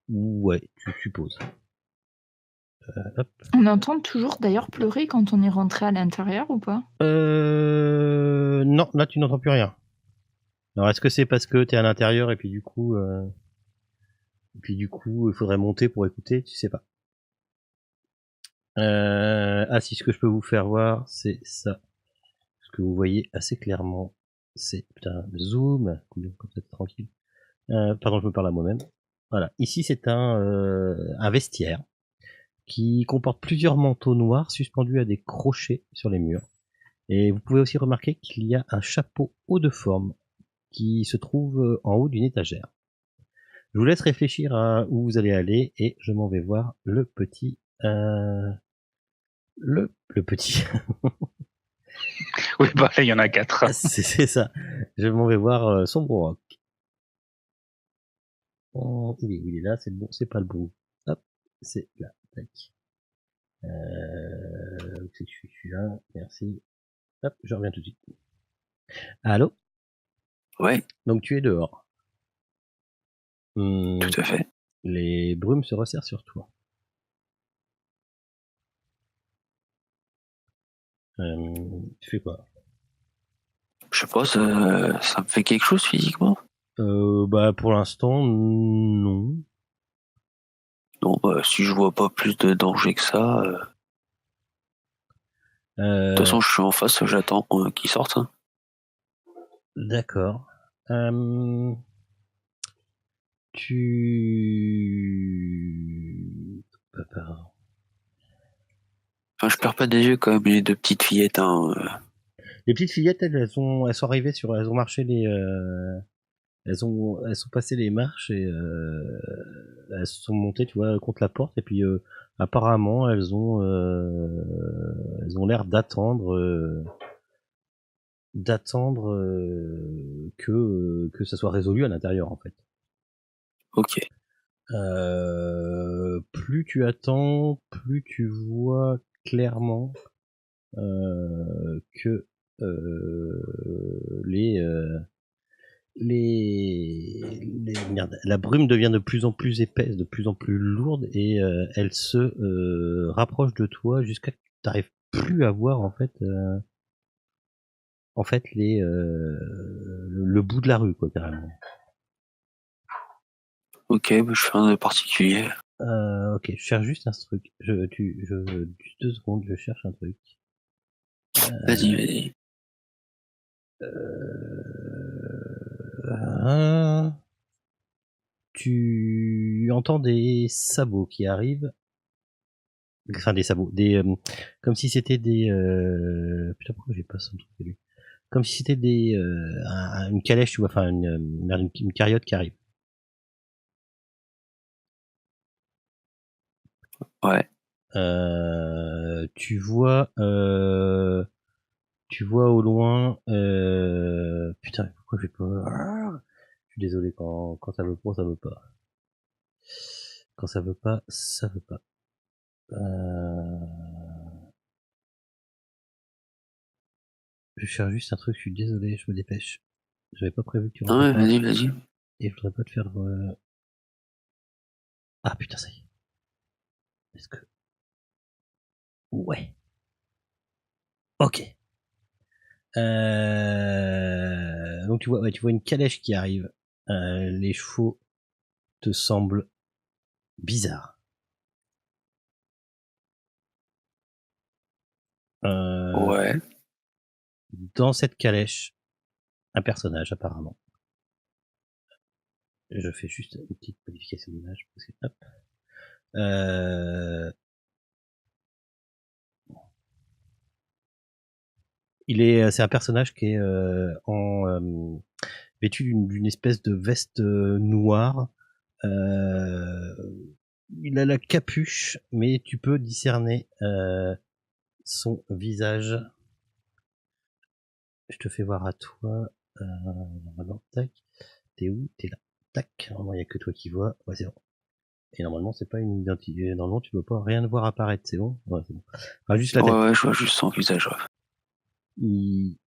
Ouais, tu supposes. Hop. On entend toujours d'ailleurs pleurer quand on est rentré à l'intérieur ou pas? Non, là tu n'entends plus rien. Alors est-ce que c'est parce que t'es à l'intérieur et puis du coup il faudrait monter pour écouter, tu sais pas. Ah si, ce que je peux vous faire voir, c'est ça. Ce que vous voyez assez clairement, c'est putain zoom, comme ça tranquille. Pardon, je me parle à moi-même. Voilà, ici c'est un vestiaire qui comporte plusieurs manteaux noirs suspendus à des crochets sur les murs. Et vous pouvez aussi remarquer qu'il y a un chapeau haut de forme qui se trouve en haut d'une étagère. Je vous laisse réfléchir à où vous allez aller et je m'en vais voir le petit. Le petit. Oui, bah là, il y en a 4. c'est ça. Je m'en vais voir Sombre Rock. Oh, il est là, c'est bon, c'est pas le bon. Hop, c'est là. Tac. C'est que je suis là, merci. Hop, je reviens tout de suite. Allô? Ouais, Donc tu es dehors. tout à fait. Les brumes se resserrent sur toi. Tu fais quoi? Je sais pas, ça me fait quelque chose physiquement? Bah pour l'instant, non. Non, bah, si je vois pas plus de danger que ça. De toute façon, je suis en face, j'attends qu'ils sortent. Hein. D'accord. Tu... Enfin, je perds pas des yeux quand même, les deux petites fillettes. Hein. Les petites fillettes, elles sont arrivées elles ont marché elles sont passé les marches et elles se sont montées, tu vois, contre la porte et puis apparemment elles ont l'air d'attendre que ça soit résolu à l'intérieur en fait. Ok. Plus tu attends, plus tu vois clairement que la brume devient de plus en plus épaisse, de plus en plus lourde et elle se rapproche de toi jusqu'à ce que tu n'arrives plus à voir en fait le bout de la rue quoi carrément. Ok, bah, je fais un de particulier. Ok, je cherche juste un truc. Juste 2 secondes, je cherche un truc. Vas-y. Tu entends des sabots qui arrivent. Enfin, des sabots. Comme si c'était des... Putain, pourquoi j'ai pas son truc de lui? Comme si c'était une calèche, tu vois, enfin, une carriote qui arrive. Ouais. Tu vois au loin... Putain, pourquoi j'ai pas... Je suis désolé, quand ça veut pas, ça veut pas. Quand ça veut pas, ça veut pas. Je cherche juste un truc, je suis désolé, je me dépêche. J'avais pas prévu que tu rentres. Ouais, vas-y. Et je voudrais pas te faire... Ah putain, ça y est. Est-ce que... Ouais. Ok. Donc tu vois une calèche qui arrive. Les chevaux te semblent bizarres. Ouais. Dans cette calèche, un personnage apparemment. Je fais juste une petite modification d'image. Parce que, hop. C'est un personnage qui est vêtu d'une espèce de veste noire. Il a la capuche, mais tu peux discerner son visage. Je te fais voir à toi. Normalement, tac. T'es où? T'es là. Tac. Normalement, il n'y a que toi qui vois. Ouais, c'est bon. Et normalement, c'est pas une identité. Normalement, tu peux pas rien voir apparaître. C'est bon? Ouais, c'est bon. Enfin, juste la tête. Ouais, je vois juste son visage. Ouais.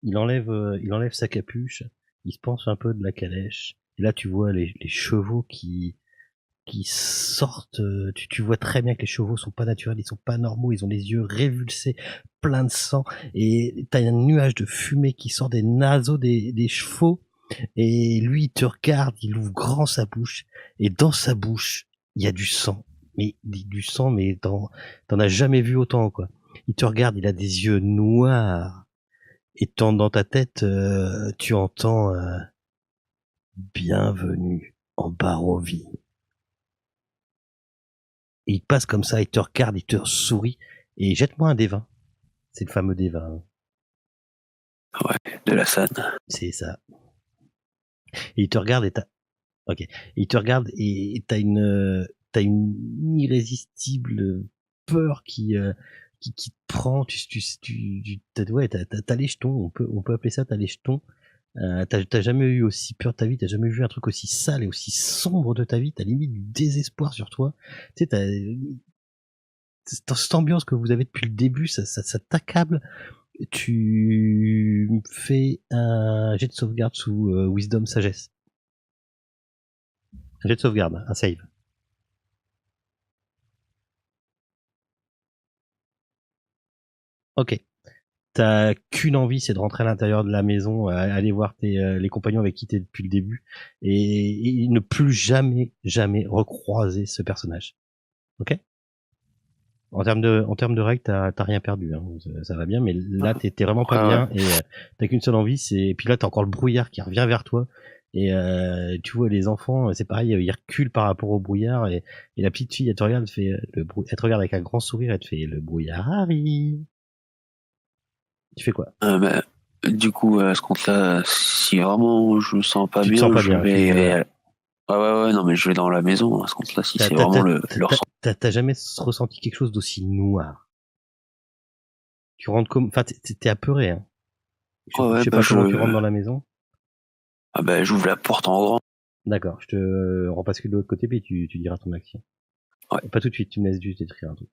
Il enlève sa capuche. Il se penche un peu de la calèche. Et là, tu vois les chevaux qui sortent. Tu vois très bien que les chevaux sont pas naturels, ils sont pas normaux, ils ont les yeux révulsés, pleins de sang, et t'as un nuage de fumée qui sort des naseaux des chevaux. Et lui, il te regarde, il ouvre grand sa bouche, et dans sa bouche, il y a du sang. Mais du sang, mais t'en as jamais vu autant, quoi. Il te regarde, il a des yeux noirs. Et dans ta tête, tu entends bienvenue en Barovie. Et il passe comme ça, il te regarde, il te sourit, et jette-moi un D20. C'est le fameux D20. Ouais, de la scène. C'est ça. Et il te regarde et ok. Et il te regarde et t'as une irrésistible peur qui te prend. T'as les jetons. On peut appeler ça t'as les jetons. T'as jamais eu aussi peur de ta vie, t'as jamais vu un truc aussi sale et aussi sombre de ta vie, t'as limite du désespoir sur toi. Tu sais, cette ambiance que vous avez depuis le début, ça t'accable. Tu fais un jet de sauvegarde sous Wisdom Sagesse. Un jet de sauvegarde, un save. Ok. T'as qu'une envie, c'est de rentrer à l'intérieur de la maison, aller voir les compagnons avec qui t'es depuis le début, et ne plus jamais recroiser ce personnage. Ok? En termes de règles, t'as rien perdu, hein. Ça va bien, mais là t'es vraiment pas bien, et t'as qu'une seule envie, et puis là t'as encore le brouillard qui revient vers toi, et tu vois les enfants, c'est pareil, ils reculent par rapport au brouillard, et la petite fille, elle te regarde, elle te regarde avec un grand sourire, elle te fait le brouillard arrive. Tu fais quoi? Du coup, à ce compte-là, si vraiment je me sens pas Tu te bien, sens pas je bien, vais. Ouais, non, mais je vais dans la maison, à ce compte-là, si c'est vraiment leur sang. T'as jamais ressenti quelque chose d'aussi noir? Tu rentres comme, enfin, t'es apeuré, hein. Je sais pas comment tu rentres dans la maison. Ah ben, j'ouvre la porte en grand. D'accord, je te repasse de l'autre côté, puis tu diras ton action. Ouais. Pas tout de suite, tu me laisses juste écrire un truc.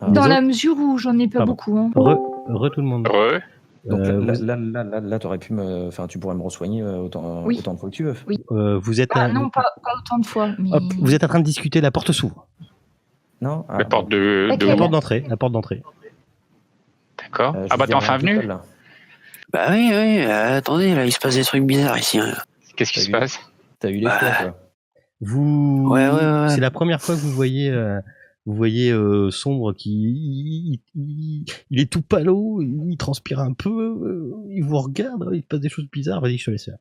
Dans la mesure où j'en ai pas beaucoup. Hein. Re tout le monde. Ouais. Donc là, t'aurais pu tu pourrais me re-soigner autant de fois que tu veux. Oui. Vous êtes non, pas autant de fois. Mais... Hop, vous êtes en train de discuter, la porte s'ouvre. Non. La porte La porte d'entrée. D'accord. T'es enfin venu. Bah oui, attendez, là, il se passe des trucs bizarres ici. Hein. Qu'est-ce qui se passe? T'as eu les fois, quoi. Ouais. C'est la première fois que vous voyez Sombre qui il est tout palo, il transpire un peu, il vous regarde, il passe des choses bizarres. Vas-y, je te laisse faire.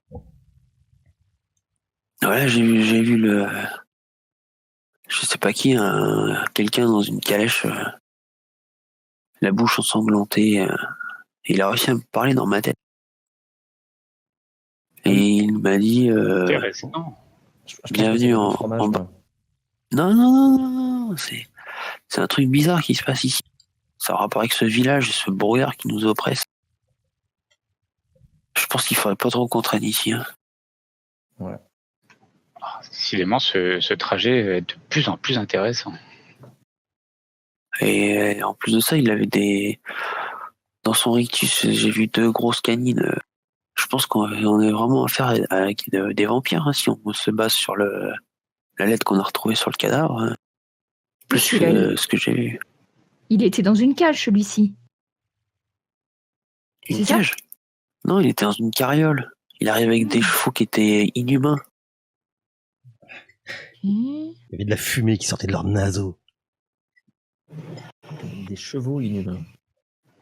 Ouais, j'ai vu le, je sais pas qui, quelqu'un dans une calèche, la bouche ensanglantée. Il a réussi à me parler dans ma tête. Et il m'a dit Intéressant. bienvenue en bas. Non, c'est un truc bizarre qui se passe ici. Ça a rapport avec ce village et ce brouillard qui nous oppresse. Je pense qu'il faudrait pas trop qu'on traîne ici. Hein. Ouais. Décidément, ce trajet est de plus en plus intéressant. Et en plus de ça, il avait dans son rictus, j'ai vu 2 grosses canines. Je pense qu'on est vraiment affaire avec des vampires, hein, si on se base sur la lettre qu'on a retrouvée sur le cadavre. Hein. Plus que ce que j'ai vu. Il était dans une cage, celui-ci. Une cage? Non, il était dans une carriole. Il arrive avec des chevaux qui étaient inhumains. Il y avait de la fumée qui sortait de leurs naseaux. Des chevaux inhumains.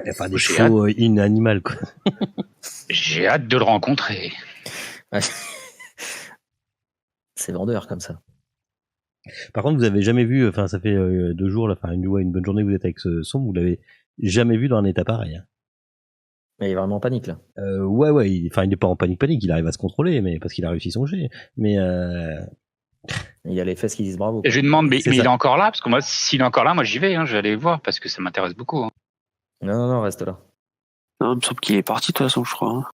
Enfin, des chevaux inanimaux, quoi. J'ai hâte de le rencontrer. C'est vendeur comme ça. Par contre, vous avez jamais vu, enfin, ça fait 2 jours, là, enfin, une bonne journée que vous êtes avec ce son, vous l'avez jamais vu dans un état pareil. Hein. Mais il est vraiment en panique là. Ouais, il n'est pas en panique, il arrive à se contrôler, mais parce qu'il a réussi son jet. Mais Il y a les fesses qui disent bravo. Et je lui demande, mais C'est il ça. est encore là? Parce que moi, s'il est encore là, moi j'y vais, hein, je vais aller le voir parce que ça m'intéresse beaucoup. Hein. Non, reste là. Non, il me semble qu'il est parti de toute façon, je crois. Hein.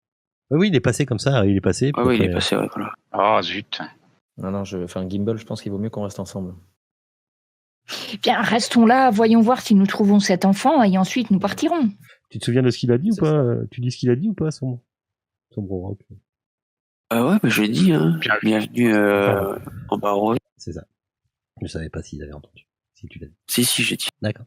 oui, il est passé comme ça, il est passé. Ah puis oui, il est après- passé, ouais, voilà. Oh zut. Non, je fais un gimbal, je pense qu'il vaut mieux qu'on reste ensemble. Bien, restons là, voyons voir si nous trouvons cet enfant et ensuite nous partirons. Tu te souviens de ce qu'il a dit ou C'est pas Tu dis ce qu'il a dit ou pas, son gros rock Ouais, mais je l'ai dit, hein. Bien. Bienvenue en Baron. C'est ça. Je savais pas s'il avait entendu. Si tu l'as dit. Si, j'ai dit. D'accord.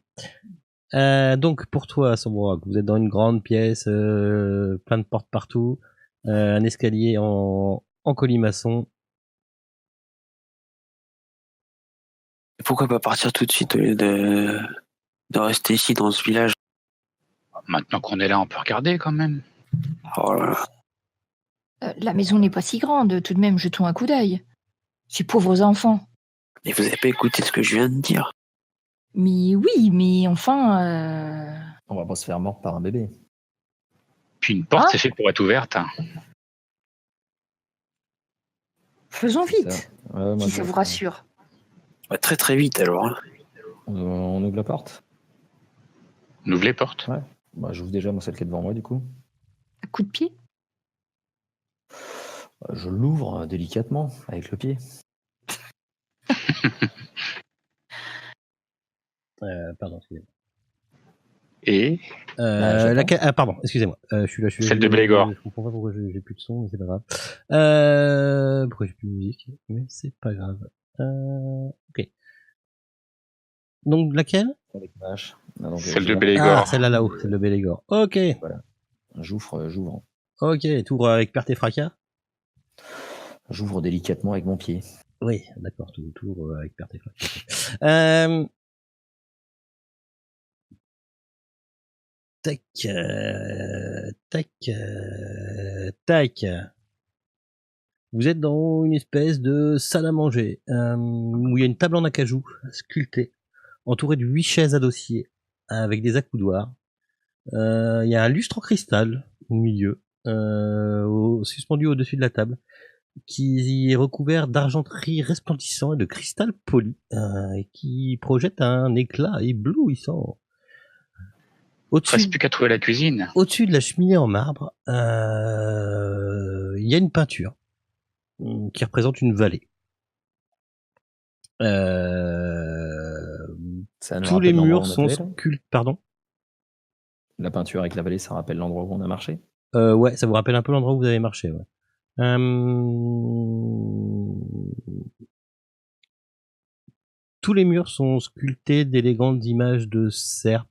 Donc pour toi, Sombrock, vous êtes dans une grande pièce, plein de portes partout, un escalier en colimaçon. Pourquoi pas partir tout de suite au lieu de rester ici dans ce village? Maintenant qu'on est là, on peut regarder quand même. Oh là là. La maison n'est pas si grande, tout de même, jetons un coup d'œil. Ces pauvres enfants. Mais vous avez pas écouté ce que je viens de dire? Mais oui, mais enfin... On va pas se faire mordre par un bébé. Puis une porte, Hein c'est fait pour être ouverte. Hein. Faisons C'est vite, ça. Ouais, moi, si je ça vais vous faire- rassure. Bah, très très vite alors. Hein. On ouvre la porte. On ouvre les portes. Ouais. Bah, j'ouvre déjà moi celle qui est devant moi du coup. Un coup de pied. Je l'ouvre délicatement avec le pied. Pardon, excusez-moi. Et j'attends. Pardon, excusez-moi. Je suis là. Celle de Blégor. Je comprends pas pourquoi j'ai plus de son, mais c'est pas grave. Pourquoi j'ai plus de musique, mais c'est pas grave. Ok. Donc laquelle? Avec vache. Ah, donc, celle j'ai de la- Blégor. Ah, celle-là là-haut, celle de Bélégor. Ok. J'ouvre. Ok, t'ouvres avec perte et fracas? J'ouvre délicatement avec mon pied. Oui, d'accord, t'ouvres avec perte et fracas. Tac. Vous êtes dans une espèce de salle à manger, où il y a une table en acajou, sculptée, entourée de 8 chaises à dossier, avec des accoudoirs. Il y a un lustre en cristal au milieu, suspendu au-dessus de la table, qui est recouvert d'argenterie resplendissant et de cristal poli, et qui projette un éclat éblouissant. Reste plus qu'à trouver la cuisine. Au-dessus de la cheminée en marbre, il y a une peinture qui représente une vallée. Ça nous Tous rappelle les l'endroit murs où on sont était, là sculptés. Pardon. La peinture avec la vallée, ça rappelle l'endroit où on a marché. Ouais, ça vous rappelle un peu l'endroit où vous avez marché. Ouais. Tous les murs sont sculptés d'élégantes images de cerfs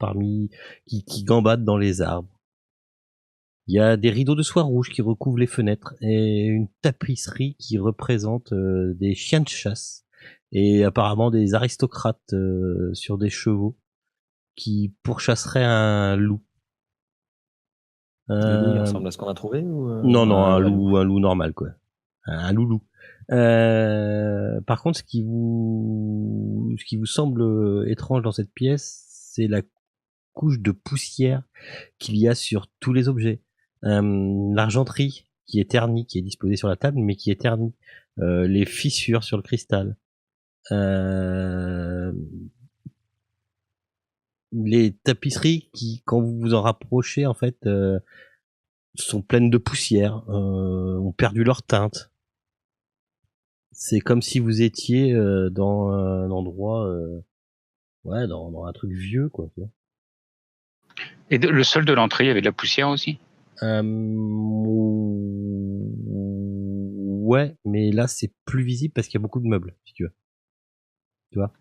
qui gambadent dans les arbres. Il y a des rideaux de soie rouge qui recouvrent les fenêtres et une tapisserie qui représente des chiens de chasse et apparemment des aristocrates sur des chevaux qui pourchasseraient un loup. Le loup, il ressemble à ce qu'on a trouvé ou Non, un vrai loup normal, quoi. Un loulou. Par contre, ce qui vous semble étrange dans cette pièce, c'est la couche de poussière qu'il y a sur tous les objets. L'argenterie qui est ternie, qui est disposée sur la table, mais qui est ternie. Les fissures sur le cristal. Les tapisseries qui, quand vous vous en rapprochez, en fait, sont pleines de poussière, ont perdu leur teinte. C'est comme si vous étiez dans un endroit, dans un truc vieux, quoi. Tu vois. Et le sol de l'entrée, il y avait de la poussière aussi. Ouais, mais là c'est plus visible parce qu'il y a beaucoup de meubles, si tu veux. Tu vois.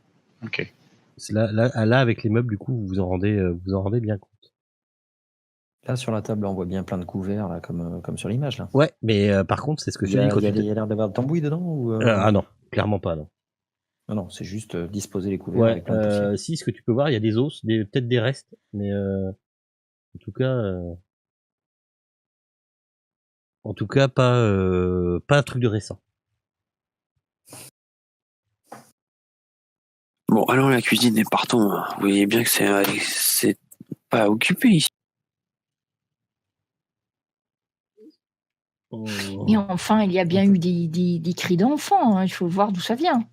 Ok. Là, avec les meubles, du coup, vous vous en rendez bien compte. Là, sur la table, on voit bien plein de couverts, là, comme sur l'image. Là. Ouais, mais par contre, c'est ce que je Il y te a, dis quand il y a tu il y a l'air d'avoir de tambouille dedans ou Ah non, clairement pas, non. Non, c'est juste disposer les couverts Ouais, avec plein de poussière. si, ce que tu peux voir, il y a des os, peut-être des restes, mais en tout cas, pas un truc de récent. Bon, allons à la cuisine et partons. Vous voyez bien que c'est pas occupé ici. Et enfin, il y a bien eu des cris d'enfants. Hein. Il faut voir d'où ça vient.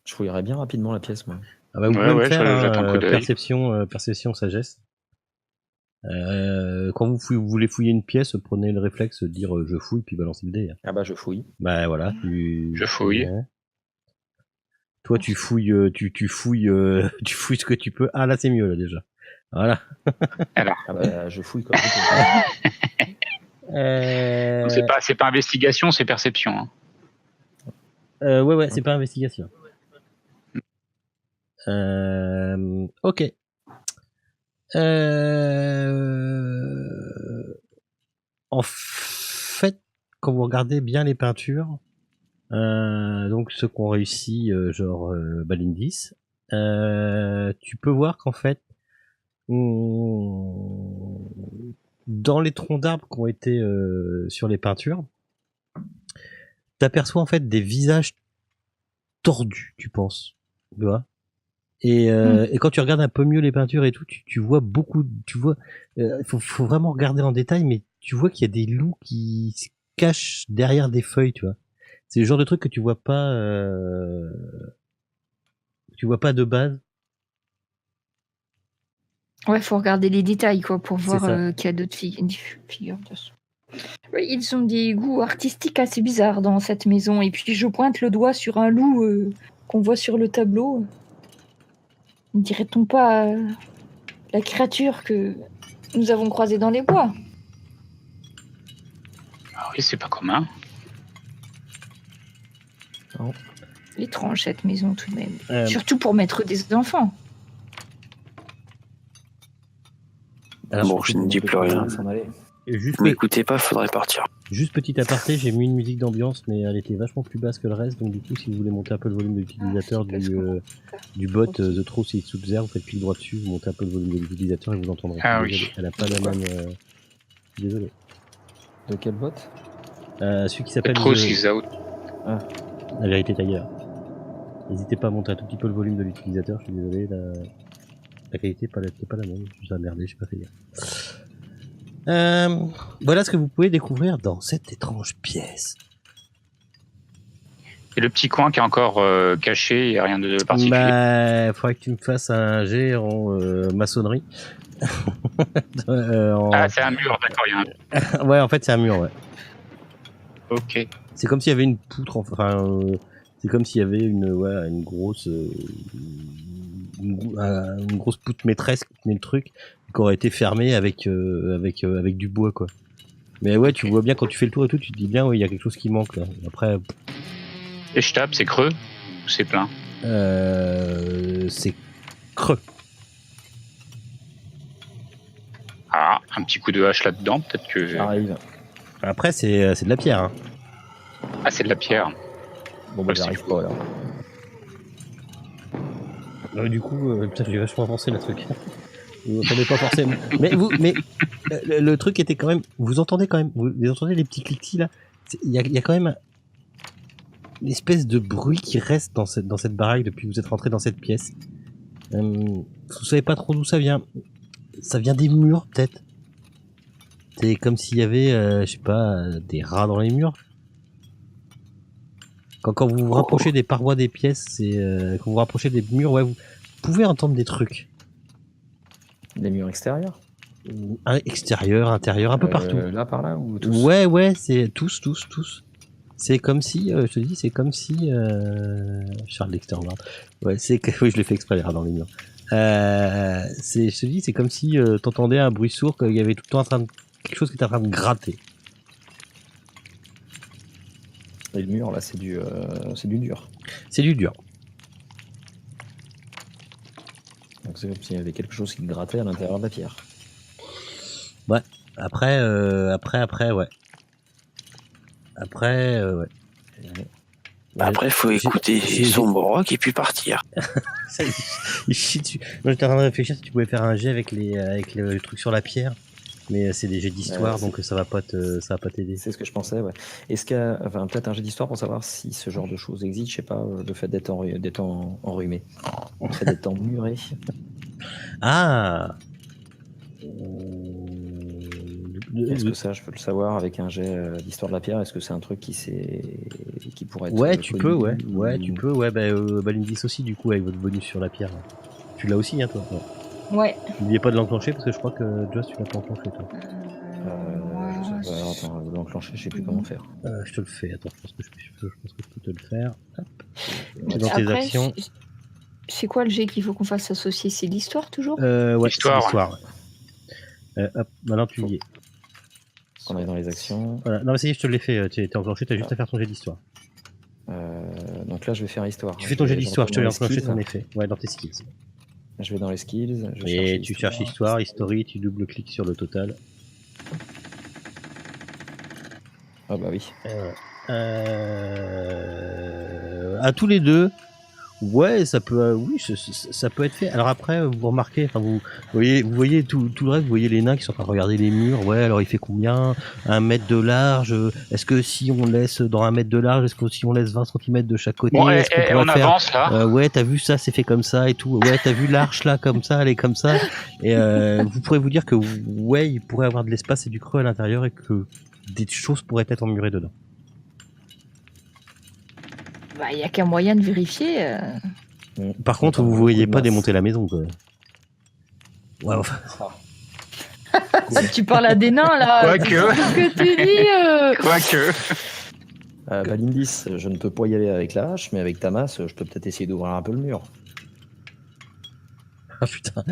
Je fouillerais bien rapidement la pièce, moi. Ah bah, vous Ouais, pouvez me ouais, faire j'attends le coup d'œil. perception, sagesse. Quand vous voulez fouiller une pièce, prenez le réflexe de dire je fouille, puis balancez le dé. Ah bah, je fouille. Bah voilà. Je fouille. Ouais. Toi, tu fouilles, tu fouilles ce que tu peux. Ah là, c'est mieux là déjà. Voilà. Ah bah, je fouille comme C'est pas investigation, c'est perception. Hein. Ouais, c'est pas investigation. Ok. En fait, quand vous regardez bien les peintures, donc ceux qui ont réussi, genre Balindis, tu peux voir qu'en fait, dans les troncs d'arbres qui ont été sur les peintures, t'aperçois en fait des visages tordus, tu penses, tu vois. Et quand tu regardes un peu mieux les peintures et tout, tu vois beaucoup, faut vraiment regarder en détail, mais tu vois qu'il y a des loups qui se cachent derrière des feuilles, tu vois. C'est le genre de truc que tu vois pas de base. Ouais, faut regarder les détails quoi, pour C'est voir ça. qu'il y a d'autres figures dessous. Oui, ils ont des goûts artistiques assez bizarres dans cette maison. Et puis je pointe le doigt sur un loup qu'on voit sur le tableau. Ne dirait-on pas la créature que nous avons croisée dans les bois? Ah oui, c'est pas commun. Non. Étrange cette maison tout de même. Euh, Surtout pour mettre des enfants. Alors, Bon, je ne dis plus rien. S'en aller. Juste, Vous m'écoutez pas, faudrait partir. juste petit aparté, j'ai mis une musique d'ambiance, mais elle était vachement plus basse que le reste, donc du coup, si vous voulez monter un peu le volume de l'utilisateur du bot The Truth is Sub-Zero, vous faites clic droit dessus, vous montez un peu le volume de l'utilisateur et vous l'entendrez. Ah Désolé, oui. elle a pas la même. Désolé. De quel bot? Celui qui s'appelle Trop is out. La vérité est ailleurs. N'hésitez pas à monter un tout petit peu le volume de l'utilisateur, je suis désolé, la qualité n'est pas la même, j'ai merdé, j'ai pas fait gaffe. Voilà ce que vous pouvez découvrir dans cette étrange pièce. Et le petit coin qui est encore caché, il n'y a rien de particulier. Bah, faudrait que tu me fasses un jet en maçonnerie. Ah, c'est un mur, d'accord, il y a un... Ouais, en fait, c'est un mur, ouais. Ok. C'est comme s'il y avait une poutre, enfin, c'est comme s'il y avait une grosse, une grosse poutre maîtresse qui tenait le truc, qui aurait été fermée avec du bois, quoi. Mais ouais, tu vois bien quand tu fais le tour et tout, tu te dis bien, oui, il y a quelque chose qui manque, là. Après, Et je tape, c'est creux ou c'est plein? c'est creux. Ah, un petit coup de hache là-dedans, peut-être que... J'arrive. Après, c'est de la pierre, hein. Ah, c'est de la pierre. Bon, bah, Ouais, j'arrive c'est pas, là. Du coup, putain, j'ai vachement avancé le truc. Vous entendez pas forcément. Mais le truc était quand même. Vous entendez quand même. Vous entendez les petits cliquetis là. Il y a quand même une espèce de bruit qui reste dans cette baraque depuis que vous êtes rentré dans cette pièce. Vous savez pas trop d'où ça vient. Ça vient des murs peut-être. C'est comme s'il y avait, je sais pas, des rats dans les murs. Quand vous vous rapprochez des parois des pièces, quand vous vous rapprochez des murs, ouais, vous pouvez entendre des trucs. Des murs extérieurs? Extérieur, intérieur, un peu partout. Là, par là, ou tous? Ouais, c'est tous. C'est comme si, je te dis, c'est comme si Charles Dexter Ward. Ouais, oui, je l'ai fait exprès les rats dans les murs. Je te dis, c'est comme si t'entendais un bruit sourd, qu'il y avait tout le temps quelque chose qui était en train de gratter. Et le mur, là, c'est du dur. C'est du dur. Donc c'est comme s'il y avait quelque chose qui grattait à l'intérieur de la pierre. Ouais. Après, ouais. Après, ouais. Après, faut écouter Sombre Rock et puis partir. Il chie dessus. Moi, j'étais en train de réfléchir si tu pouvais faire un jet avec le truc sur la pierre. Mais c'est des jets d'histoire, c'est- donc ça va pas t'aider. C'est ce que je pensais, ouais. Est-ce qu'il y a peut-être un jet d'histoire pour savoir si ce genre de choses existe, je sais pas, le fait d'être enrhumé, le fait d'être emmuré. Ah. Est-ce que ça, je peux le savoir avec un jet d'histoire de la pierre? Est-ce que c'est un truc qui pourrait être Ouais, tu peux, connu, ouais, ou- tu peux, ouais, Balindis aussi, du coup, avec votre bonus sur la pierre. Tu l'as aussi, hein, toi. Ouais. Ouais. N'oubliez pas de l'enclencher, parce que je crois que Joss, tu l'as pas enclenché, toi. Je sais pas, attends, de l'enclencher, je sais plus comment faire. Je te le fais, attends, je pense que je peux te le faire. Hop. Ouais, C'est dans tes Après, actions. c'est quoi le jet qu'il faut qu'on fasse associer? C'est l'histoire toujours? Ouais, L'histoire, c'est l'histoire. Hop, maintenant tu y es. On est dans les actions. Voilà. Non, mais ça y est, je te l'ai fait, t'es enclenché, t'as juste à faire ton jet d'histoire. Donc là, je vais faire histoire. Tu fais ton jet d'histoire, je te l'ai retourne dans les enclenché, skills. t'en es fait. Ouais, dans tes skills. Je vais dans les skills. Je vais Et chercher tu cherches histoire, history, tu double-cliques sur le total. Ah bah oui. À tous les deux, ouais, ça peut, oui, ça peut être fait. Alors après, vous remarquez, enfin, vous voyez tout le reste, vous voyez les nains qui sont en train de regarder les murs. Ouais, alors il fait combien? 1 mètre de large. Est-ce que si on laisse dans 1 mètre de large, est-ce que si on laisse 20 cm de chaque côté, Bon, est-ce qu'on pourrait on faire avance là. ouais, t'as vu ça, c'est fait comme ça et tout. Ouais, t'as vu l'arche là, comme ça, elle est comme ça. Et vous pourrez vous dire que ouais, il pourrait avoir de l'espace et du creux à l'intérieur et que des choses pourraient être emmurées dedans. Bah, il y a qu'un moyen de vérifier. Par contre, vous ne voyez pas démonter la maison, quoi. Ouais, enfin. Tu parles à des nains là. Quoique. Qu'est-ce que tu dis Quoique. Balindis, je ne peux pas y aller avec la hache, mais avec ta masse, je peux peut-être essayer d'ouvrir un peu le mur. Ah putain.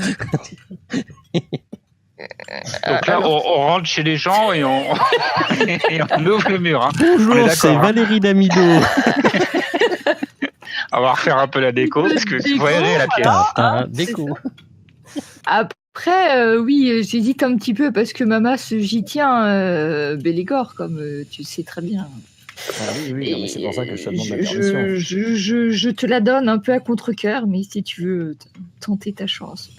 Donc là, on rentre chez les gens et on, et on ouvre le mur. Hein. Bonjour, On est c'est d'accord, hein. Valérie Damido. On va refaire un peu la déco parce que Déco, vous voyez la pièce. T'as c'est déco. Après, oui, j'hésite un petit peu parce que ma masse, j'y tiens, Bélégore, comme tu sais très bien. Ah oui, oui, non, mais c'est pour ça que je te demande la je, permission. je te la donne un peu à contre-cœur, mais si tu veux tenter ta chance.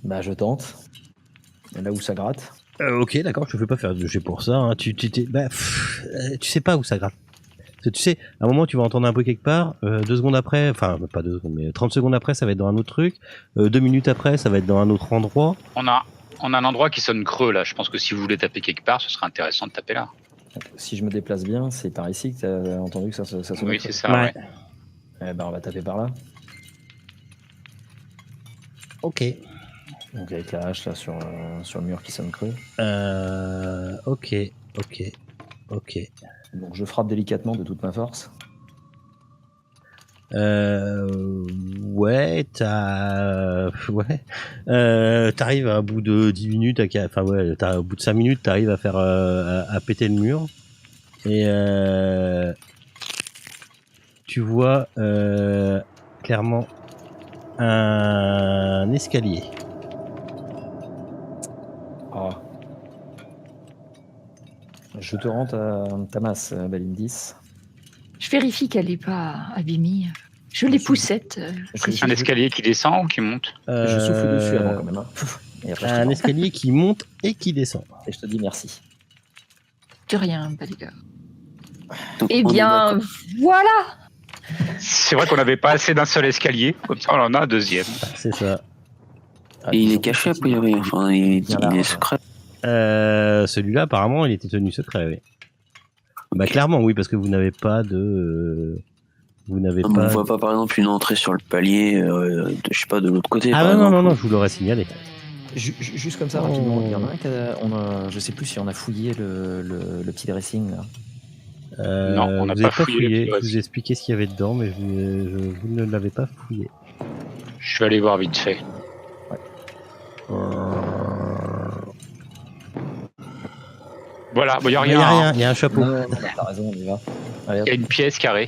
Bah, je tente. Et là où ça gratte. Ok, d'accord, je te fais pas faire de jet pour ça. Hein. Tu sais pas où ça gratte. Parce que tu sais, à un moment, tu vas entendre un peu quelque part. 2 secondes après, enfin, pas 2 secondes, mais 30 secondes après, ça va être dans un autre truc. 2 minutes après, ça va être dans un autre endroit. On a un endroit qui sonne creux là. Je pense que si vous voulez taper quelque part, ce serait intéressant de taper là. Donc, si je me déplace bien, c'est par ici que tu as entendu que ça sonne. Oui, c'est ça. Ouais. Eh ben, on va taper par là. Ok. Donc avec la hache là sur le mur qui sonne creux. Ok. Donc je frappe délicatement de toute ma force. Ouais, t'arrives à bout de 10 minutes, enfin ouais, au bout de 5 minutes, t'arrives à faire, à péter le mur. Et tu vois clairement un escalier. Ah. Je te rends ta masse, Balindis. Je vérifie qu'elle n'est pas abîmée. Je les poussette. Un escalier qui descend ou qui monte? Je souffle dessus avant quand même. Hein. Et après, je te Un rends. escalier qui monte et qui descend. Et je te dis merci. De rien, Bélégore. Donc, Eh on est bien, d'accord. voilà. C'est vrai qu'on n'avait pas assez d'un seul escalier. Comme ça, on en a un deuxième. C'est ça. Et il est caché a priori, enfin il est secret. Celui-là, apparemment, il était tenu secret, oui. Bah clairement, oui, parce que vous n'avez pas de... Vous n'avez On pas... voit pas par exemple une entrée sur le palier, je sais pas, de l'autre côté. Ah par non, exemple. non, je vous l'aurais signalé. Juste comme ça, rapidement, il y en a un je sais plus si on a fouillé le petit dressing là. Non, on n'a vous pas avez fouillé le Je petit vous ai expliqué ce qu'il y avait dedans, mais vous ne l'avez pas fouillé. Je vais aller voir vite fait. Voilà, il n'y a Il y rien. a hein. rien, il y a un chapeau. Non, t'as raison, on y va. Allez, hop, Il y a une pièce carrée.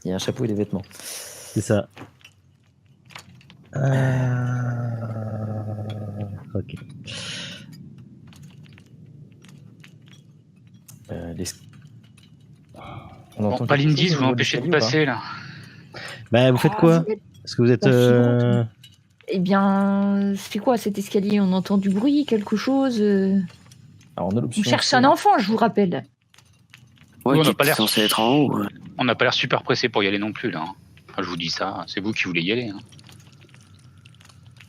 il y a un chapeau et des vêtements. C'est ça. Ok. On entend Bon, quelque Balindis, chose vous au niveau m'empêchez de l'escalier ou pas passer là. Bah vous faites quoi? Parce que vous êtes... Eh bien, c'est quoi cet escalier? On entend du bruit, quelque chose Alors, on a On l'option. cherche un enfant, je vous rappelle. Ouais, on qui n'a pas est l'air censé être en haut. On n'a pas l'air super pressé pour y aller non plus là. Hein. Enfin, je vous dis ça, c'est vous qui voulez y aller. Hein.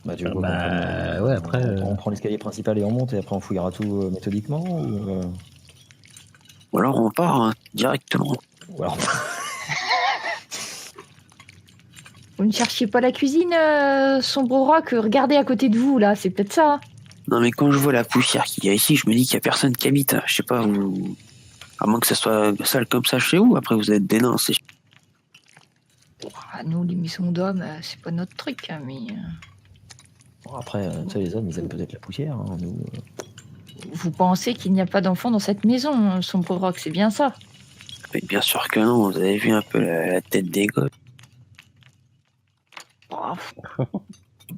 Bah, tu veux quoi Bah, qu'on prenne, ouais, après, on prend l'escalier principal et on monte, et après on fouillera tout méthodiquement Ou alors on part hein, directement. ou alors... Vous ne cherchiez pas la cuisine, Sombre Rock? Regardez à côté de vous, là, c'est peut-être ça. Non mais quand je vois la poussière qu'il y a ici, je me dis qu'il y a personne qui habite. Je sais pas, vous... à moins que ça soit sale comme ça chez vous, après vous êtes des nains. Ah, nous, les maisons d'hommes, c'est pas notre truc, hein, mais... Bon, après, tu sais, les hommes, ils aiment peut-être la poussière. Hein, nous, Vous pensez qu'il n'y a pas d'enfants dans cette maison, Sombre Rock, c'est bien ça? Mais bien sûr que non, vous avez vu un peu la tête des gosses. Oh,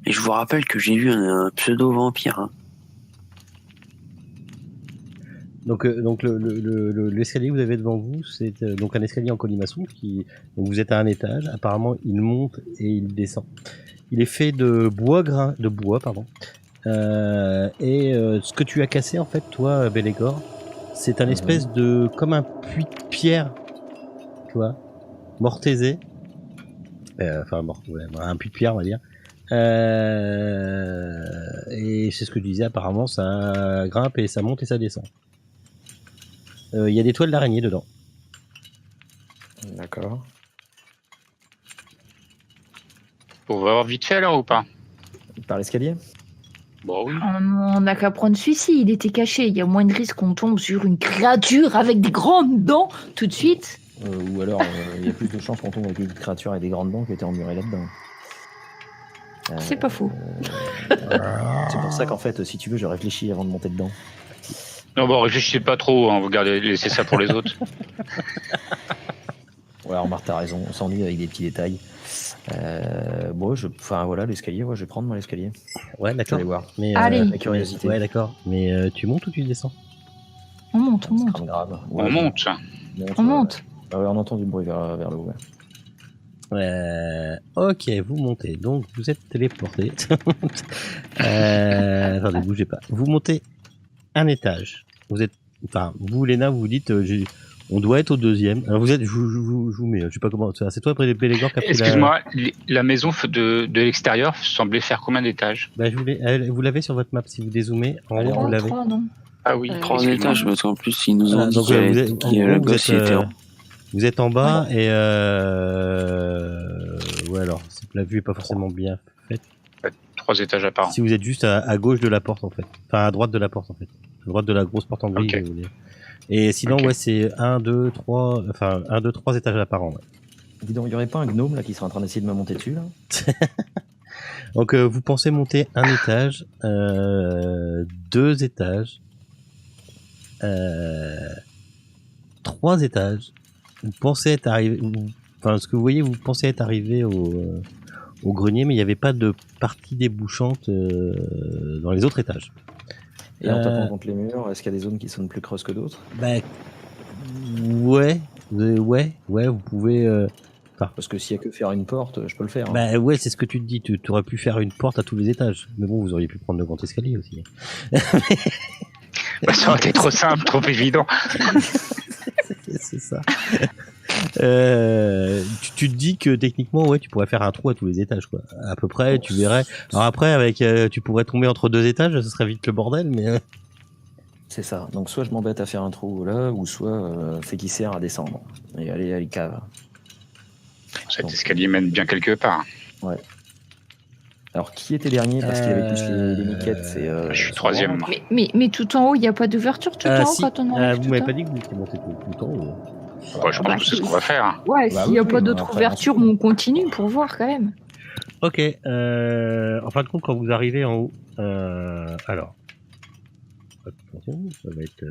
Et je vous rappelle que j'ai vu un pseudo-vampire. Hein. Donc l'escalier que vous avez devant vous, c'est donc un escalier en colimaçon donc vous êtes à un étage. Apparemment, il monte et il descend. Il est fait de bois pardon. Ce que tu as cassé en fait, toi, Bélégor, c'est un espèce de comme un puits de pierre, tu vois, mortaisé. Un puits de pierre, on va dire. Et c'est ce que je disais. Apparemment, ça grimpe et ça monte et ça descend. Il y a des toiles d'araignée dedans. D'accord. On va voir vite fait alors ou pas? Par l'escalier? Bon oui. on n'a qu'à prendre celui-ci, il était caché. Il y a moins de risques qu'on tombe sur une créature avec des grandes dents tout de suite. Ou alors, il y a plus de chances qu'on tombe avec une créature et des grandes dents qui étaient emmurées là-dedans. C'est pas faux. C'est pour ça qu'en fait, si tu veux, je réfléchis avant de monter dedans. Non bon, réfléchissez pas trop, hein, vous gardez, laissez ça pour les autres. Ouais, remarque, t'as raison, on s'ennuie avec des petits détails. Voilà, l'escalier, je vais prendre moi l'escalier. Ouais, Je vais d'accord. aller voir. Mais Allez. La curiosité. Ouais, d'accord. Mais tu montes ou tu descends? On monte, on C'est monte. pas grave. On monte. On monte. Ah ouais, on entend du bruit vers le haut. Ouais. Ok, vous montez. Donc vous êtes téléporté. Attendez, bougez pas. Vous montez un étage. Vous, Léna, vous dites, on doit être au deuxième. Alors vous êtes, je vous mets, je sais pas comment. C'est toi, Bélégor, qui a pris Excuse-moi, la maison de l'extérieur semblait faire combien d'étages? Bah, vous l'avez sur votre map. Si vous dézoomez, en haut, vous l'avez. 3, non? Ah oui. 3 excuse-moi. étages, parce qu'en plus ils nous ont Voilà, dit donc, le gosse il était en... vous êtes en bas et ouais, alors la vue est pas forcément bien faite. 3 étages apparents. Si vous êtes juste à gauche de la porte en fait, enfin à droite de la porte en fait, à droite de la grosse porte en gris. Ok. Vous voulez. Et sinon Ok. ouais, c'est 1, 2, 3 étages apparents. Ouais. Dis donc, il y aurait pas un gnome là qui serait en train d'essayer de me monter dessus là? Donc vous pensez monter un étage, 2 étages, 3 étages. Vous pensez être arrivé, enfin ce que vous voyez, vous pensez être arrivé au grenier, mais il n'y avait pas de partie débouchante dans les autres étages. Et en tapant contre les murs, est-ce qu'il y a des zones qui sont plus creuses que d'autres? Bah ouais, vous pouvez. Parce que s'il y a que faire une porte, je peux le faire. Hein. Bah ouais, c'est ce que tu te dis. Tu aurais pu faire une porte à tous les étages, mais bon, vous auriez pu prendre le grand escalier aussi. Bah, ça aurait été trop simple, trop évident. C'est ça. Tu te dis que techniquement, ouais, tu pourrais faire un trou à tous les étages, quoi. À peu près, tu verrais. Alors après, avec, tu pourrais tomber entre 2 étages, ce serait vite le bordel, mais. C'est ça. Donc soit je m'embête à faire un trou là, ou soit c'est qui sert à descendre. Et allez, cave. Cet escalier mène bien quelque part. Ouais. Alors qui était dernier? Parce qu'il y avait tous les miquettes. C'est. Je suis troisième. moi. Mais tout en haut, il n'y a pas d'ouverture tout en haut Si, quand on arrive vous tout m'avez en pas haut? dit que vous étiez monté tout en haut. Ouais, je pense que c'est ce qu'on va faire. Ouais, Bah s'il n'y a oui, pas oui, d'autre après, ouverture, on continue pour voir quand même. Ok. En fin de compte, quand vous arrivez en haut, alors, attention, ça va être.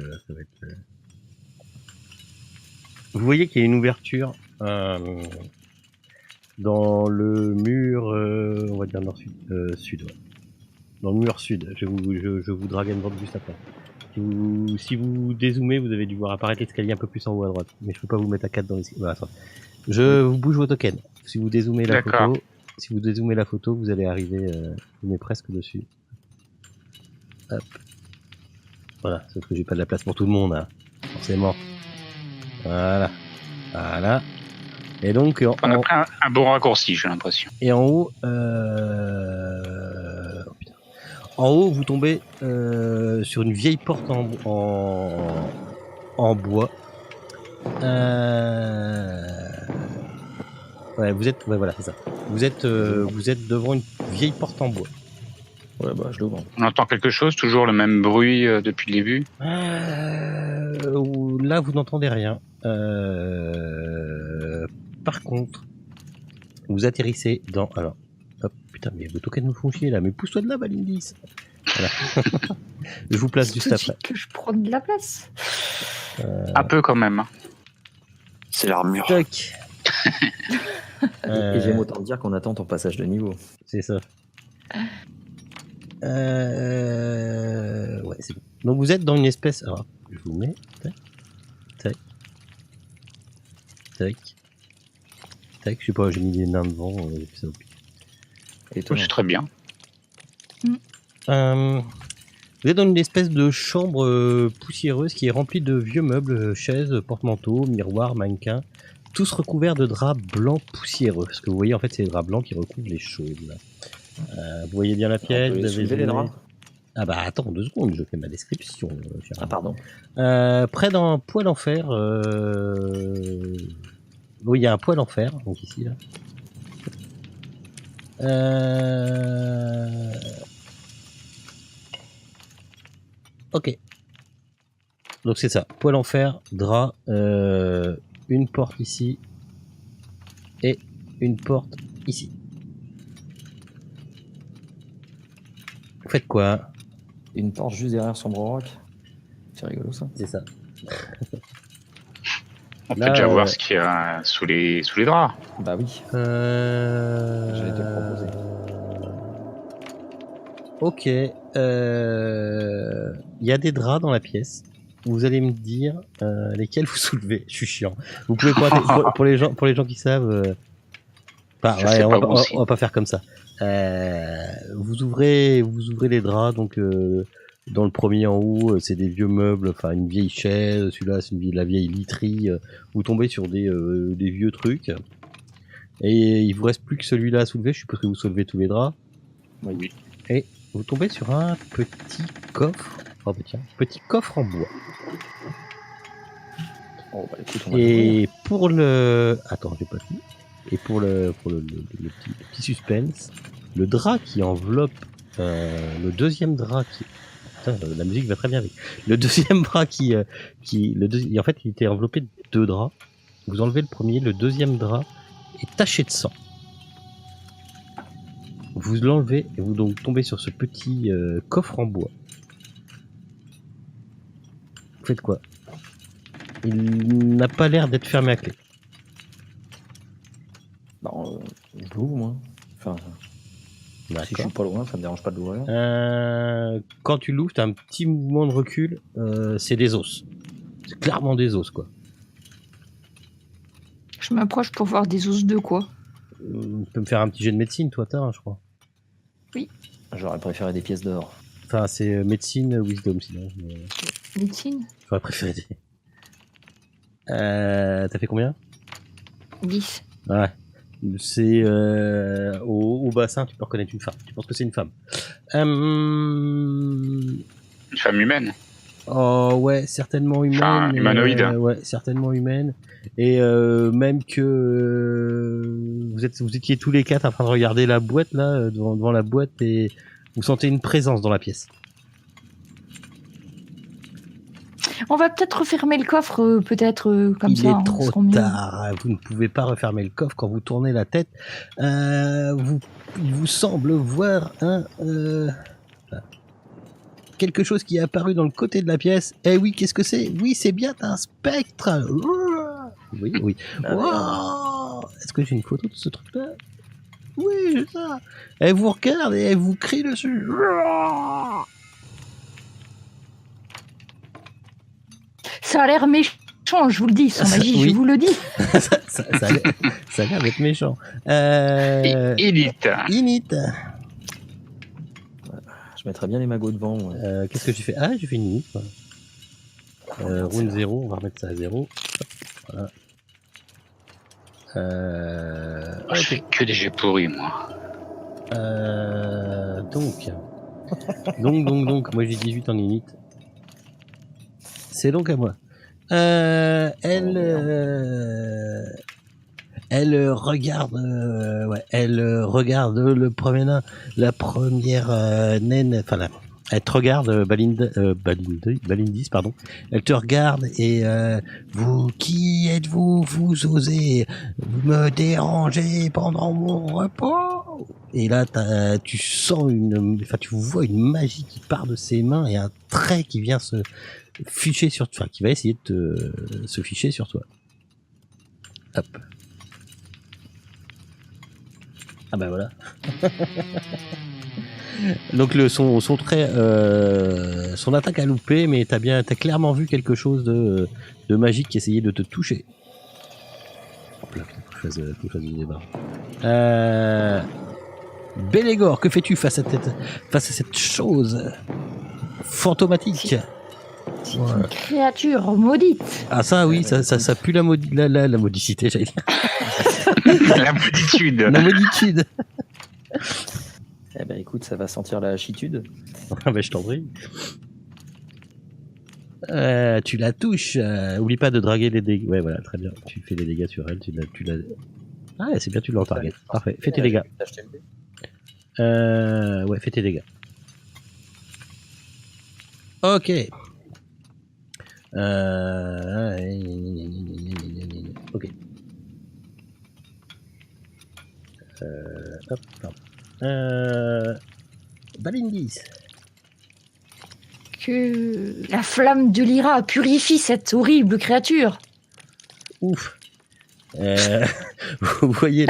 Vous voyez qu'il y a une ouverture dans le mur, on va dire nord-sud, sud. Ouais. Dans le mur sud. Je vous drag and drop juste après. Si vous dézoomez, vous avez dû voir apparaître l'escalier un peu plus en haut à droite. Mais je peux pas vous mettre à 4 dans l'escalier. Voilà, attends. Je vous bouge vos tokens. Si vous dézoomez la D'accord. photo, Si vous dézoomez la photo, vous allez arriver, on est presque dessus. Hop. Voilà, sauf que j'ai pas de la place pour tout le monde, hein, forcément. Voilà. Voilà. Et donc, On a pris un bon raccourci, j'ai l'impression. et en haut, oh putain. En haut, vous tombez sur une vieille porte en bois. Ouais, ouais, voilà, c'est ça. Vous êtes devant une vieille porte en bois. Ouais, bah, je l'ouvre. On entend quelque chose, toujours le même bruit depuis le début. Là, vous n'entendez rien. Par contre, vous atterrissez dans... Alors, hop, putain, mais vos tokens me font chier là. Mais pousse-toi de là, Balindis. Voilà. Je vous place juste Tout de après. suite que je prends de la place. Un peu quand même. Hein. C'est l'armure. Toc. Et j'aime autant dire qu'on attend ton passage de niveau. C'est ça. Ouais, c'est bon. Donc vous êtes dans une espèce... Alors, je vous mets... Tac. Tac. Tac. Tac. Je sais pas, j'ai mis des nains devant. J'ai fait ça au pire. Et toi, C'est très bien. Vous êtes dans une espèce de chambre poussiéreuse qui est remplie de vieux meubles, chaises, porte-manteaux, miroirs, mannequins, tous recouverts de draps blancs poussiéreux. Ce que vous voyez en fait, c'est les draps blancs qui recouvrent les choses. Là. Vous voyez bien la pièce, on peut vous avez soulever les draps. Ah bah attends 2 secondes, je fais ma description. Cher. Ah, pardon. Près d'un poêle en fer. Oui, il y a un poêle en fer, donc ici là. Ok. Donc c'est ça. Poêle en fer, drap, une porte ici et une porte ici. Vous faites quoi? Une porte juste derrière Sombre Rock. C'est rigolo ça. C'est ça. On Là, peut déjà voir ce qu'il y a sous les draps. Bah oui. J'allais te proposer. Ok. Il y a des draps dans la pièce. Vous allez me dire lesquels vous soulevez. Je suis chiant. Vous pouvez pas pour les gens qui savent. Je sais pas moi aussi. On va pas faire comme ça. Vous ouvrez les draps. Donc dans le premier en haut, c'est des vieux meubles. Enfin une vieille chaise. Celui-là, c'est la vieille literie. Vous tombez sur des vieux trucs. Et il vous reste plus que celui-là à soulever. Je suppose que vous soulevez tous les draps. Oui. Et vous tombez sur un petit coffre. Oh bah tiens, petit coffre en bois. Oh, bah, écoute, on va Et pour le... Attends, j'ai pas fini. Et pour le petit suspense, le drap qui enveloppe... le deuxième drap qui... Putain, la musique va très bien avec. Le deuxième drap en fait, il était enveloppé de 2 draps. Vous enlevez le premier, le deuxième drap est taché de sang. Vous l'enlevez et vous donc tombez sur ce petit coffre en bois. Vous faites quoi? Il n'a pas l'air d'être fermé à clé. Bah, je l'ouvre moi. Enfin, si je suis pas loin, ça me dérange pas de l'ouvrir. Quand tu l'ouvres, tu as un petit mouvement de recul. C'est des os. C'est clairement des os, quoi. Je m'approche pour voir des os de quoi. Tu peux me faire un petit jet de médecine, toi, t'as, je crois. Oui. J'aurais préféré des pièces d'or. Enfin, c'est médecine, wisdom, sinon. Mais... Médecine J'aurais préféré des... T'as fait combien? 10. Ouais. C'est au bassin, tu peux reconnaître une femme. Tu penses que c'est une femme. Une femme humaine. Oh ouais, certainement humaine. Enfin, humanoïde. Ouais, certainement humaine. Et même que vous étiez tous les 4 en train de regarder la boîte là, devant la boîte, et vous sentez une présence dans la pièce. On va peut-être refermer le coffre, comme Il ça. est trop on sera mieux. tard. Vous ne pouvez pas refermer le coffre quand vous tournez la tête. Il vous semble voir quelque chose qui est apparu dans le côté de la pièce. Eh oui, qu'est-ce que c'est? Oui, c'est bien un spectre. Oui, oui. Wow. Est-ce que j'ai une photo de ce truc-là? Oui, c'est ça. Elle vous regarde et elle vous crie dessus. Ça a l'air méchant. Je vous le dis, sans magie, Oui. je vous le dis. ça a l'air d'être méchant. Init. Init. Je mettrais bien les magots devant. Ouais. Qu'est-ce que j'ai fait? Ah, j'ai fait une init. Quoi. Round 0, on va remettre ça à 0. Voilà. Je fais que des jets pourris, moi. Donc, moi j'ai 18 en init. C'est donc à moi. Elle regarde, elle regarde le premier nain, la première naine, enfin elle te regarde, Balindis, pardon. Elle te regarde et vous, qui êtes-vous? Vous osez me déranger pendant mon repos? Et là, tu sens tu vois une magie qui part de ses mains et un trait qui vient se ficher sur toi, qui va essayer de se ficher sur toi. Hop. Ah bah voilà. Donc son trait, son attaque a loupé, mais t'as clairement vu quelque chose de magique qui essayait de te toucher. Hop là, faut que je fasse du débat. Bélégor, que fais-tu face à cette chose fantomatique? C'est une créature maudite. Ah ça oui, ça pue la maudicité, j'allais dire. La mauditude. La mauditude. Eh ben écoute, ça va sentir la chitude. Ah bah je t'en prie. Tu la touches. Oublie pas de draguer les dégâts. Ouais voilà, très bien. Tu fais les dégâts sur elle. Tu la... Ah c'est bien, tu l'as target. Parfait. Fais tes dégâts. Ouais, fais tes dégâts. Ok. Ok. Hop, pardon. Balindis. Que la flamme de l'Ira purifie cette horrible créature. Ouf. Vous voyez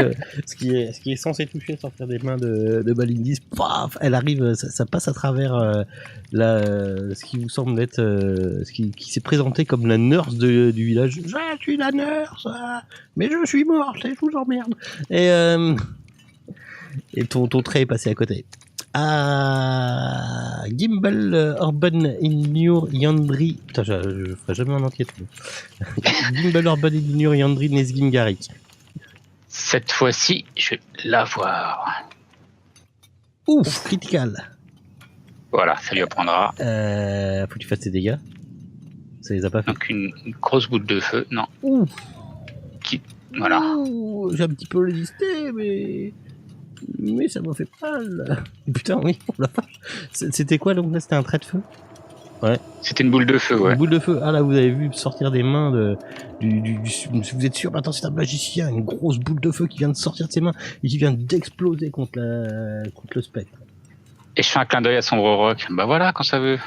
ce qui est censé toucher, sortir des mains de Balindis. Paf, elle arrive, ça passe à travers ce qui vous semble être ce qui s'est présenté comme la nurse du village. Je suis la nurse, mais je suis morte et je vous emmerde. Et ton trait est passé à côté. Ah, Gimbal Orban Ilnur Yandri. Putain, je ferai jamais en entier tout. Gimbal Orban Ilnur Yandri Nesgimgarik. Cette fois-ci, je vais l'avoir. Ouf, critical. Voilà, ça lui apprendra. Faut que tu fasses tes dégâts. Ça les a pas fait. Donc une grosse boule de feu, non. Ouf. Voilà. Ouh, j'ai un petit peu résisté, mais ça m'a fait mal. Putain, oui, oh la vache. C'était quoi donc là? C'était un trait de feu? Ouais. C'était une boule de feu, ouais. Une boule de feu. Ah là, vous avez vu sortir des mains vous êtes sûr? Attends, c'est un magicien. Une grosse boule de feu qui vient de sortir de ses mains et qui vient d'exploser contre le spectre. Et je fais un clin d'œil à Sombre Rock. Bah voilà, quand ça veut.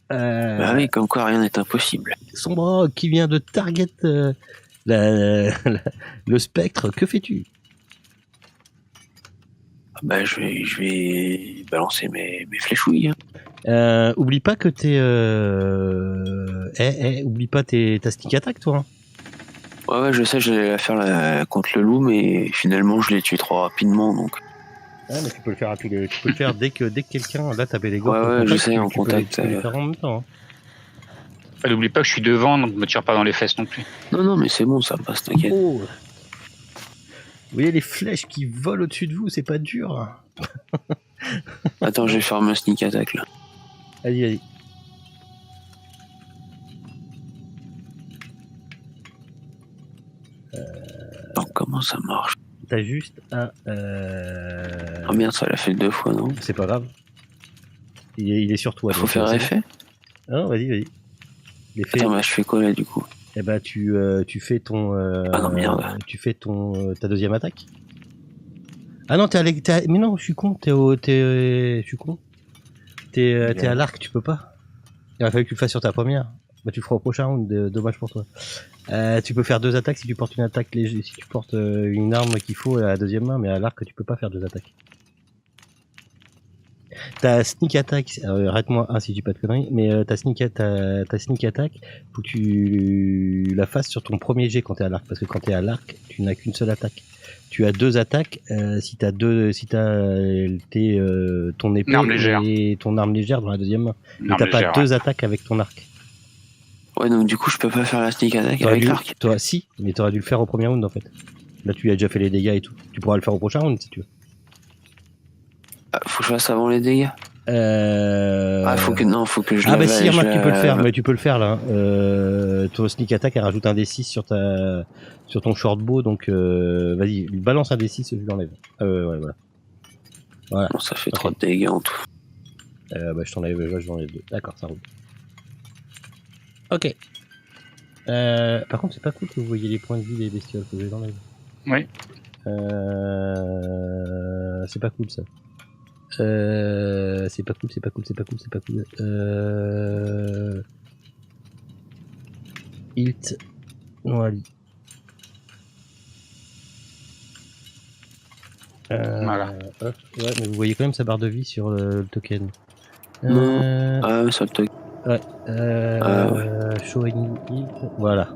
Bah oui, comme quoi rien n'est impossible. Sombre qui vient de target le spectre. Que fais-tu? Bah je vais balancer mes fléchouilles. Hein. Oublie pas que t'es oublie pas ta sneak attack, toi. Ouais, je sais, j'allais la faire contre le loup, mais finalement je l'ai tué trop rapidement, donc. Ah, mais tu peux le faire tu peux le faire dès que quelqu'un, là t'as Bélégor. Ouais, je sais, en contact. Tu peux le faire en même temps. Hein. N'oublie pas que je suis devant, donc me tire pas dans les fesses non plus. Non, mais c'est bon, ça passe, t'inquiète. Oh. Vous voyez les flèches qui volent au-dessus de vous, c'est pas dur. Attends, je vais faire ma sneak attack là. Allez. Alors, comment ça marche? T'as juste à... Oh merde, ça l'a fait 2 fois, non? C'est pas grave. Il est sur toi. Faut faire effet? Ah, vas-y. Attends, bah je fais quoi là du coup? Eh ben tu fais ton... Ah non, merde. Tu fais ta deuxième attaque. Ah non, mais non, je suis con, je suis con. T'es à l'arc, tu peux pas. Il a fallu que tu le fasses sur ta première. Bah tu feras au prochain round, dommage pour toi. Tu peux faire 2 attaques si tu portes une attaque légère, si tu portes une arme qu'il faut à la deuxième main, mais à l'arc tu peux pas faire 2 attaques. ta sneak attack, arrête-moi si je dis pas de conneries, mais ta sneak attack, faut que tu la fasses sur ton premier jet quand t'es à l'arc, parce que quand t'es à l'arc, tu n'as qu'une seule attaque. Tu as 2 attaques, si t'as ton épée arme légère. et ton arme légère dans la deuxième main. Mais Arme t'as pas légère, 2 attaques avec ton arc. Ouais, donc du coup, je peux pas faire la sneak attack avec l'arc. Si, mais t'aurais dû le faire au premier round en fait. Là, tu as déjà fait les dégâts et tout. Tu pourras le faire au prochain round si tu veux. Ah, faut que je fasse avant les dégâts. Faut que je Ah, la- bah si, remarque, je tu peux le la- faire, mais tu peux le faire là. Ton sneak attack, elle rajoute un D6 sur ton shortbow, donc vas-y, balance un D6 et je l'enlève. Ouais, voilà. Bon, ça fait 3 dégâts en tout. Bah je t'enlève 2. D'accord, ça roule. Ok. Par contre, c'est pas cool que vous voyez les points de vie des bestioles, faut que je les enlève. Oui. C'est pas cool ça. C'est pas cool. Ilt. Wally. Voilà. Hop, ouais, mais vous voyez quand même sa barre de vie sur le token. Non. Ah, ça le toque. Show any ilt. Voilà.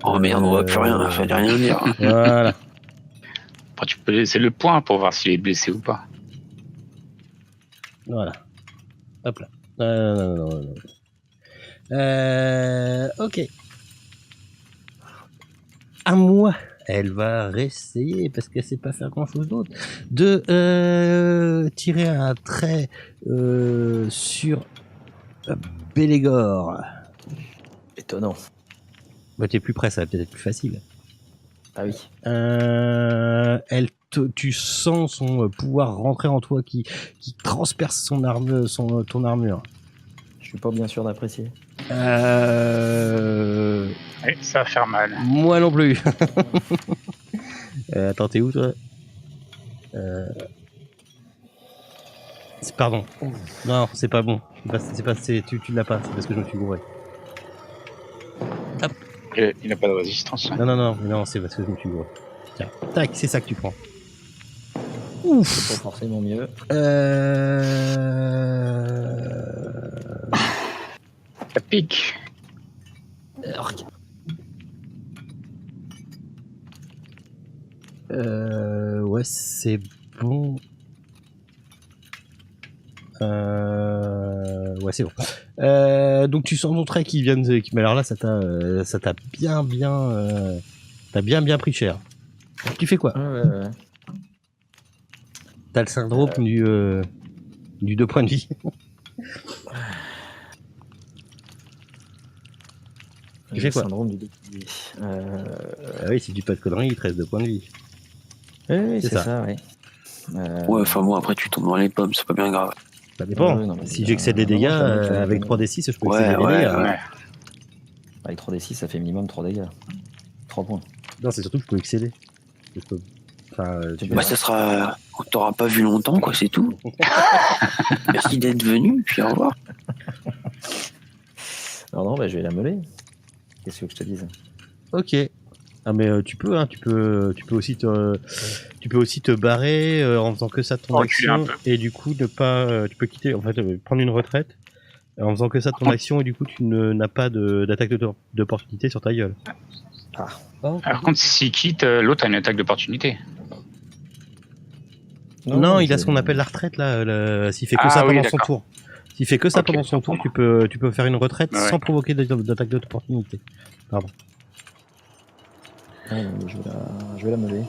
Oh merde, on voit plus rien, fallait rien dire. Voilà. Après, tu peux laisser le point pour voir s'il est blessé ou pas. Voilà. Hop là. Non. Ok. À moi. Elle va réessayer, parce qu'elle sait pas faire grand chose d'autre, de tirer un trait sur Bélégor. Étonnant. Bah t'es plus près, ça va peut-être être plus facile. Ah oui. Tu sens son pouvoir rentrer en toi qui transperce ton armure. Je suis pas bien sûr d'apprécier. Oui, ça va faire mal. Moi non plus. Attends, t'es où toi? Pardon. Non, c'est pas bon. Tu l'as pas, c'est parce que je me suis gouré. Hop. Il n'a pas de résistance. Non, c'est parce que je me suis gouré. Tiens, tac, c'est ça que tu prends. C'est pas forcément mieux. Ça pique. Ouais, c'est bon. Ouais, c'est bon. Donc tu sens ton trait qui vient de... Mais alors là, ça t'a bien pris cher. Tu fais quoi? Ouais. T'as le syndrome du 2 points de vie. Tu fais quoi? Syndrome du oui, si tu dis pas de conneries, il te reste 2 points de vie. Oui, c'est ça, oui. Ouais, enfin bon, après tu tombes dans les pommes, c'est pas bien grave. Ça dépend. Ouais, non, mais Si j'excède les dégâts, avec 3d6, je peux excéder les dégâts. Ouais. Avec 3d6, ça fait minimum 3 dégâts. 3 points. Non, c'est surtout que je peux excéder. Enfin, Bah, ça sera. On t'aura pas vu longtemps, quoi, c'est tout. Merci d'être venu, puis au revoir. Non, bah, je vais la meuler. Qu'est-ce que je te dise? Ok. Ah mais tu peux aussi te barrer en faisant que ça de ton Reculer action un peu. et du coup ne pas tu peux quitter en fait prendre une retraite en faisant que ça de ton action et du coup tu n'as pas d'attaque d'opportunité sur ta gueule. Par contre, s'il quitte, l'autre a une attaque d'opportunité. Non, il a ce qu'on appelle la retraite là, s'il fait que ça pendant son tour. S'il fait que ça pendant son tour, tu peux faire une retraite sans provoquer d'attaque d'opportunité. Pardon. Ouais, je vais la meuler.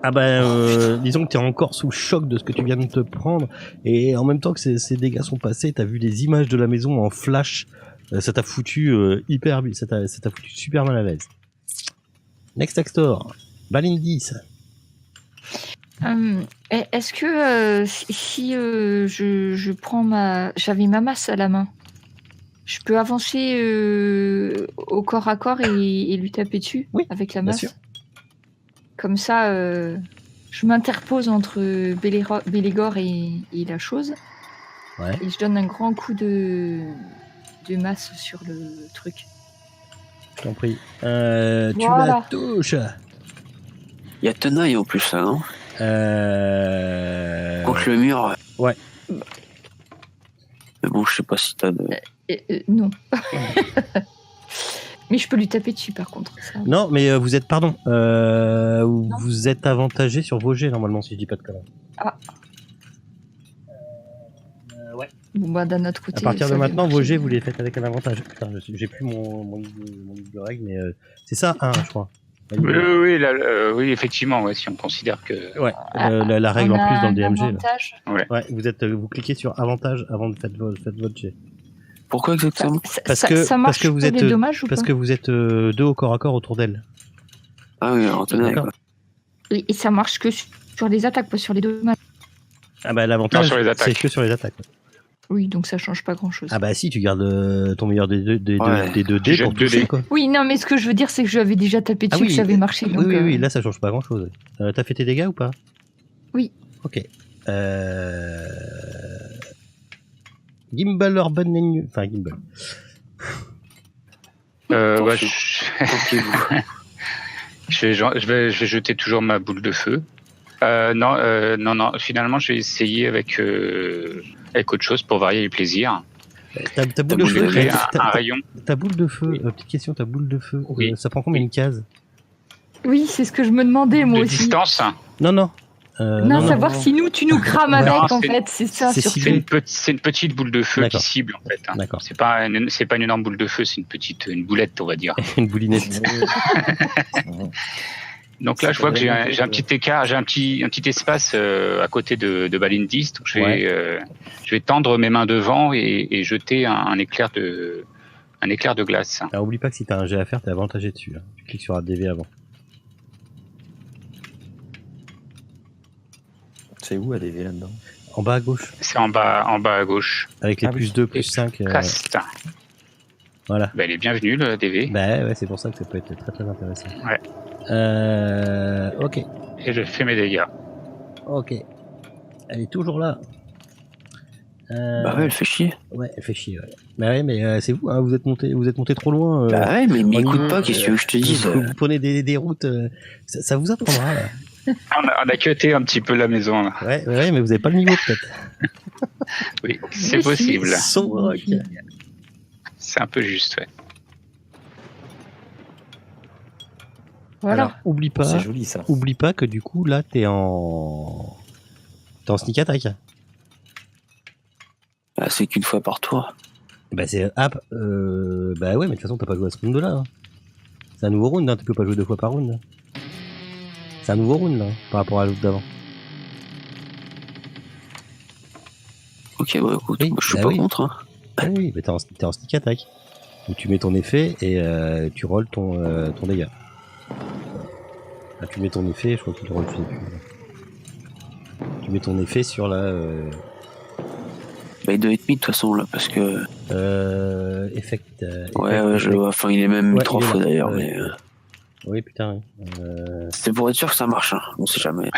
Ah ben, disons que t'es encore sous le choc de ce que tu viens de te prendre, et en même temps que ces dégâts sont passés, t'as vu les images de la maison en flash, ça t'a foutu ça t'a foutu super mal à l'aise. Next Axtor, Balindis. Est-ce que si je prends j'avais ma masse à la main, je peux avancer au corps à corps et lui taper dessus avec la masse? Bien sûr. Comme ça, je m'interpose entre Bélégor et la chose. Ouais. Et je donne un grand coup de masse sur le truc. Je t'en prie. Voilà. Tu la touches. Il y a tenaille en plus, là, non? Contre le mur. Ouais. Mais bon, je sais pas si t'as de... Non. Mais je peux lui taper dessus par contre. Ça. Non, mais vous êtes, vous êtes avantagé sur vos jets normalement, si je dis pas de conneries. Ah. Ouais. Bon, bah, d'un autre côté. À partir de ça maintenant, va vos marcher. jets, vous les faites avec un avantage. Putain, j'ai plus mon livre de règles, mais c'est ça, 1, je crois. Oui, effectivement, ouais, si on considère que. Ouais, la règle On en plus a dans le un DMG. Là. avantage. Ouais, vous cliquez sur avantage avant de faire votre jet. Pourquoi exactement? Ça marche que vous pour êtes, les dommages ou parce pas que vous êtes 2 au corps à corps autour d'elle. Ah oui, en tenant, D'accord. quoi. Et ça marche que sur les attaques, pas sur les dommages. Ah bah l'avantage, Non, sur les attaques. c'est que sur les attaques. Oui, donc ça change pas grand chose. Ah bah si, tu gardes ton meilleur des 2 dés Tu pour jettes 2 toucher, dés. quoi. Oui, non, mais ce que je veux dire, c'est que je lui avais déjà tapé dessus, Ah oui, que ça avait marché. Donc, oui, là ça change pas grand chose. T'as fait tes dégâts ou pas? Oui. Ok. Gimbal Urban Menu. Enfin, Gimbal. Attention. Je vais jeter toujours ma boule de feu. Non. Finalement, je vais essayer avec autre chose pour varier les plaisirs. Ta boule de feu, J'ai un rayon. ta boule de feu, petite question, ta boule de feu, Oui. ça prend combien de cases? Oui, c'est ce que je me demandais, moi De aussi. distance. Non. Non, savoir si tu nous crames Non, avec, en c'est- fait, c'est ça. c'est surtout. ciblé. C'est une petite boule de feu qui D'accord. cible en fait. D'accord. C'est pas une énorme boule de feu, c'est une boulette, on va dire. Une boulinette. Donc là, je vois que j'ai un petit écart, j'ai un petit espace à côté de Balindis. Donc je vais tendre mes mains devant et jeter un éclair de glace. Alors, oublie pas que si t'as un jet à faire, t'es avantagé dessus. Hein. Tu cliques sur ADV avant. C'est où ADV là-dedans? En bas à gauche. C'est en bas à gauche. Avec les Ah oui. plus 2, plus 5. Cast. Voilà. Bah, elle est bienvenue, le DV. Bah ouais, c'est pour ça que ça peut être très très intéressant. Ouais. Ok. Et je fais mes dégâts. Ok. Elle est toujours là. Bah ouais, elle fait chier. Ouais, elle fait chier. Ouais. Bah ouais, mais c'est vous, hein, vous êtes monté trop loin. Bah ouais, mais on y- m'écoute pas, qu'est-ce que tu veux que je te dise? Vous prenez des routes, ça vous apprendra là. On a cuté un petit peu la maison, là. Ouais, mais vous avez pas le niveau peut-être. Oui, c'est Mais si. possible. Sombre rock. C'est un peu juste, ouais. Voilà. Alors, oublie pas. C'est joli ça. Oublie pas que du coup là t'es en sneak attack. Bah, c'est qu'une fois par tour. Bah c'est bah ouais, mais de toute façon t'as pas joué à ce round là. Hein. C'est un nouveau round, hein. Tu peux pas jouer 2 fois par round. Hein. C'est un nouveau round là, par rapport à l'autre d'avant. Ok, bah écoute, Oui, moi, je suis bah pas oui. contre. Hein. Ah oui, mais t'es en sneak attack. Où tu mets ton effet et tu rolls ton dégât. Là, tu mets ton effet, je crois que tu le rolls, je sais plus. Tu mets ton effet sur la Bah, il doit être mis de toute façon là, parce que. effect. Ouais, je le vois. Enfin, il est même mis Ouais, 3 il est fois là. d'ailleurs, Ouais. mais. Oui, putain. C'était pour être sûr que ça marche, hein. On sait jamais.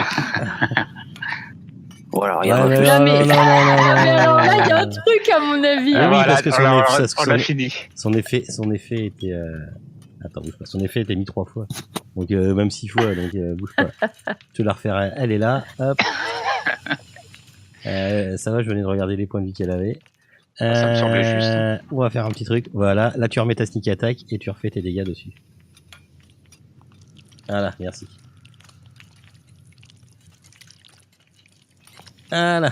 Voilà, Ouais, regarde. ouais, Non, mais- non, Mais alors là, il y a un truc, à mon avis. Ah oui, Voilà, parce que son alors, effet- on l'a fini. Son effet était. Attends, bouge pas. Son effet était mis 3 fois. Donc même 6 fois. Donc bouge pas. Je vais la refaire. Elle est là. Hop. Ça va. Je venais de regarder les points de vie qu'elle avait. Ça me semblait juste. On va faire un petit truc. Voilà. Là, tu remets ta sneak attack et tu refais tes dégâts dessus. Voilà. Merci. Voilà.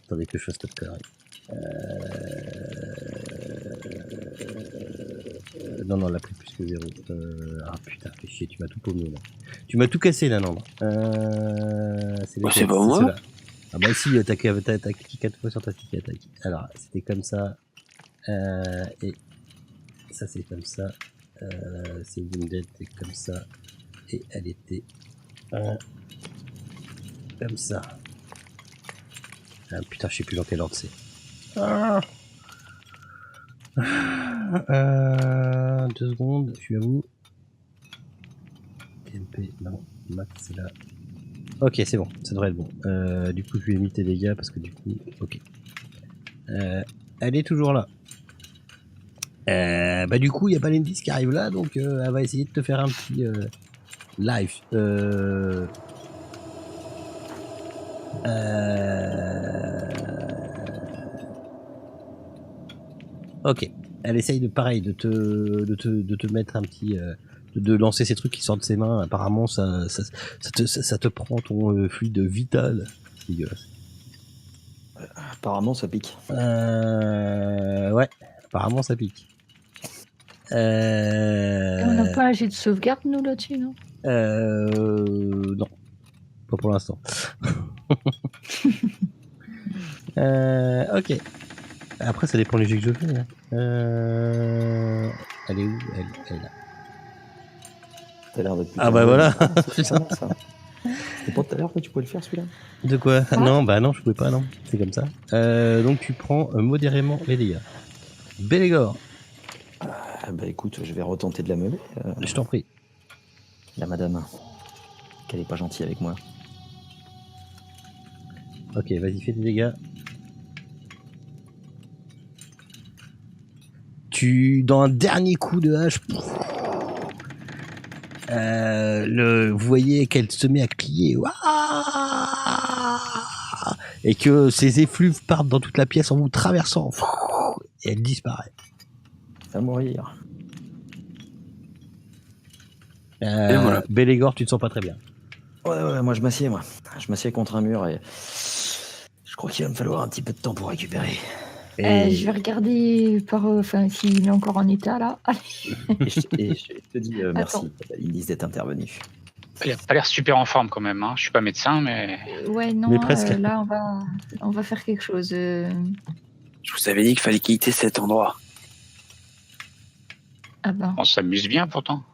Attendez que je fasse cette connerie. Non, la plus que 0. Ah putain, fais chier, tu m'as tout paumé là. Tu m'as tout cassé là, non. C'est Bah, c'est pas moi. ceux-là. Ah bah si, t'as cliqué 4 fois sur ta stick attack. Alors, c'était comme ça. Et ça c'est comme ça. C'est Wounded, c'est comme ça. Et elle était comme ça. Ah putain, je sais plus dans quel ordre c'est. Ah. 2 secondes, je suis à vous. TMP, non, Max c'est là. Ok, c'est bon, ça devrait être bon. Du coup, je lui ai mis tes dégâts parce que du coup, ok. Elle est toujours là. Bah du coup, il y a Balendis qui arrive là, donc elle va essayer de te faire un petit live. Ok. Elle essaye de te mettre un petit, de lancer ces trucs qui sortent de ses mains. Apparemment, ça te prend ton fluide vital. C'est dégueulasse. Apparemment, ça pique. Ouais. Apparemment, ça pique. On n'a pas un jet de sauvegarde, nous, là-dessus, non? Non. Pas pour l'instant. Ok. Après, ça dépend du jeu que je fais. Hein. Elle est où? Elle est là. T'as l'air d'être Ah bah voilà. C'est pas mal, ça. C'était pas tout à l'heure que tu pouvais le faire, celui-là? De quoi? Non, bah non, je pouvais pas, non. C'est comme ça. Donc tu prends modérément les dégâts. Bélégor, Bah écoute, je vais retenter de la meubler. je t'en prie. La madame, qu'elle est pas gentille avec moi. Ok, vas-y, fais des dégâts. Dans un dernier coup de hache, vous voyez qu'elle se met à crier. Ouah, et que ses effluves partent dans toute la pièce en vous traversant. Et elle disparaît. Va mourir. voilà. Bélégor, tu te sens pas très bien. Ouais, moi je m'assieds, moi. Je m'assieds contre un mur et je crois qu'il va me falloir un petit peu de temps pour récupérer. Je vais regarder s'il est encore en état, là. Et je te dis merci, Lise, d'être intervenue. Il a pas l'air super en forme quand même. Hein. Je suis pas médecin, mais. Ouais, non, Mais presque. là, on va faire quelque chose. Je vous avais dit qu'il fallait quitter cet endroit. Ah ben. On s'amuse bien pourtant.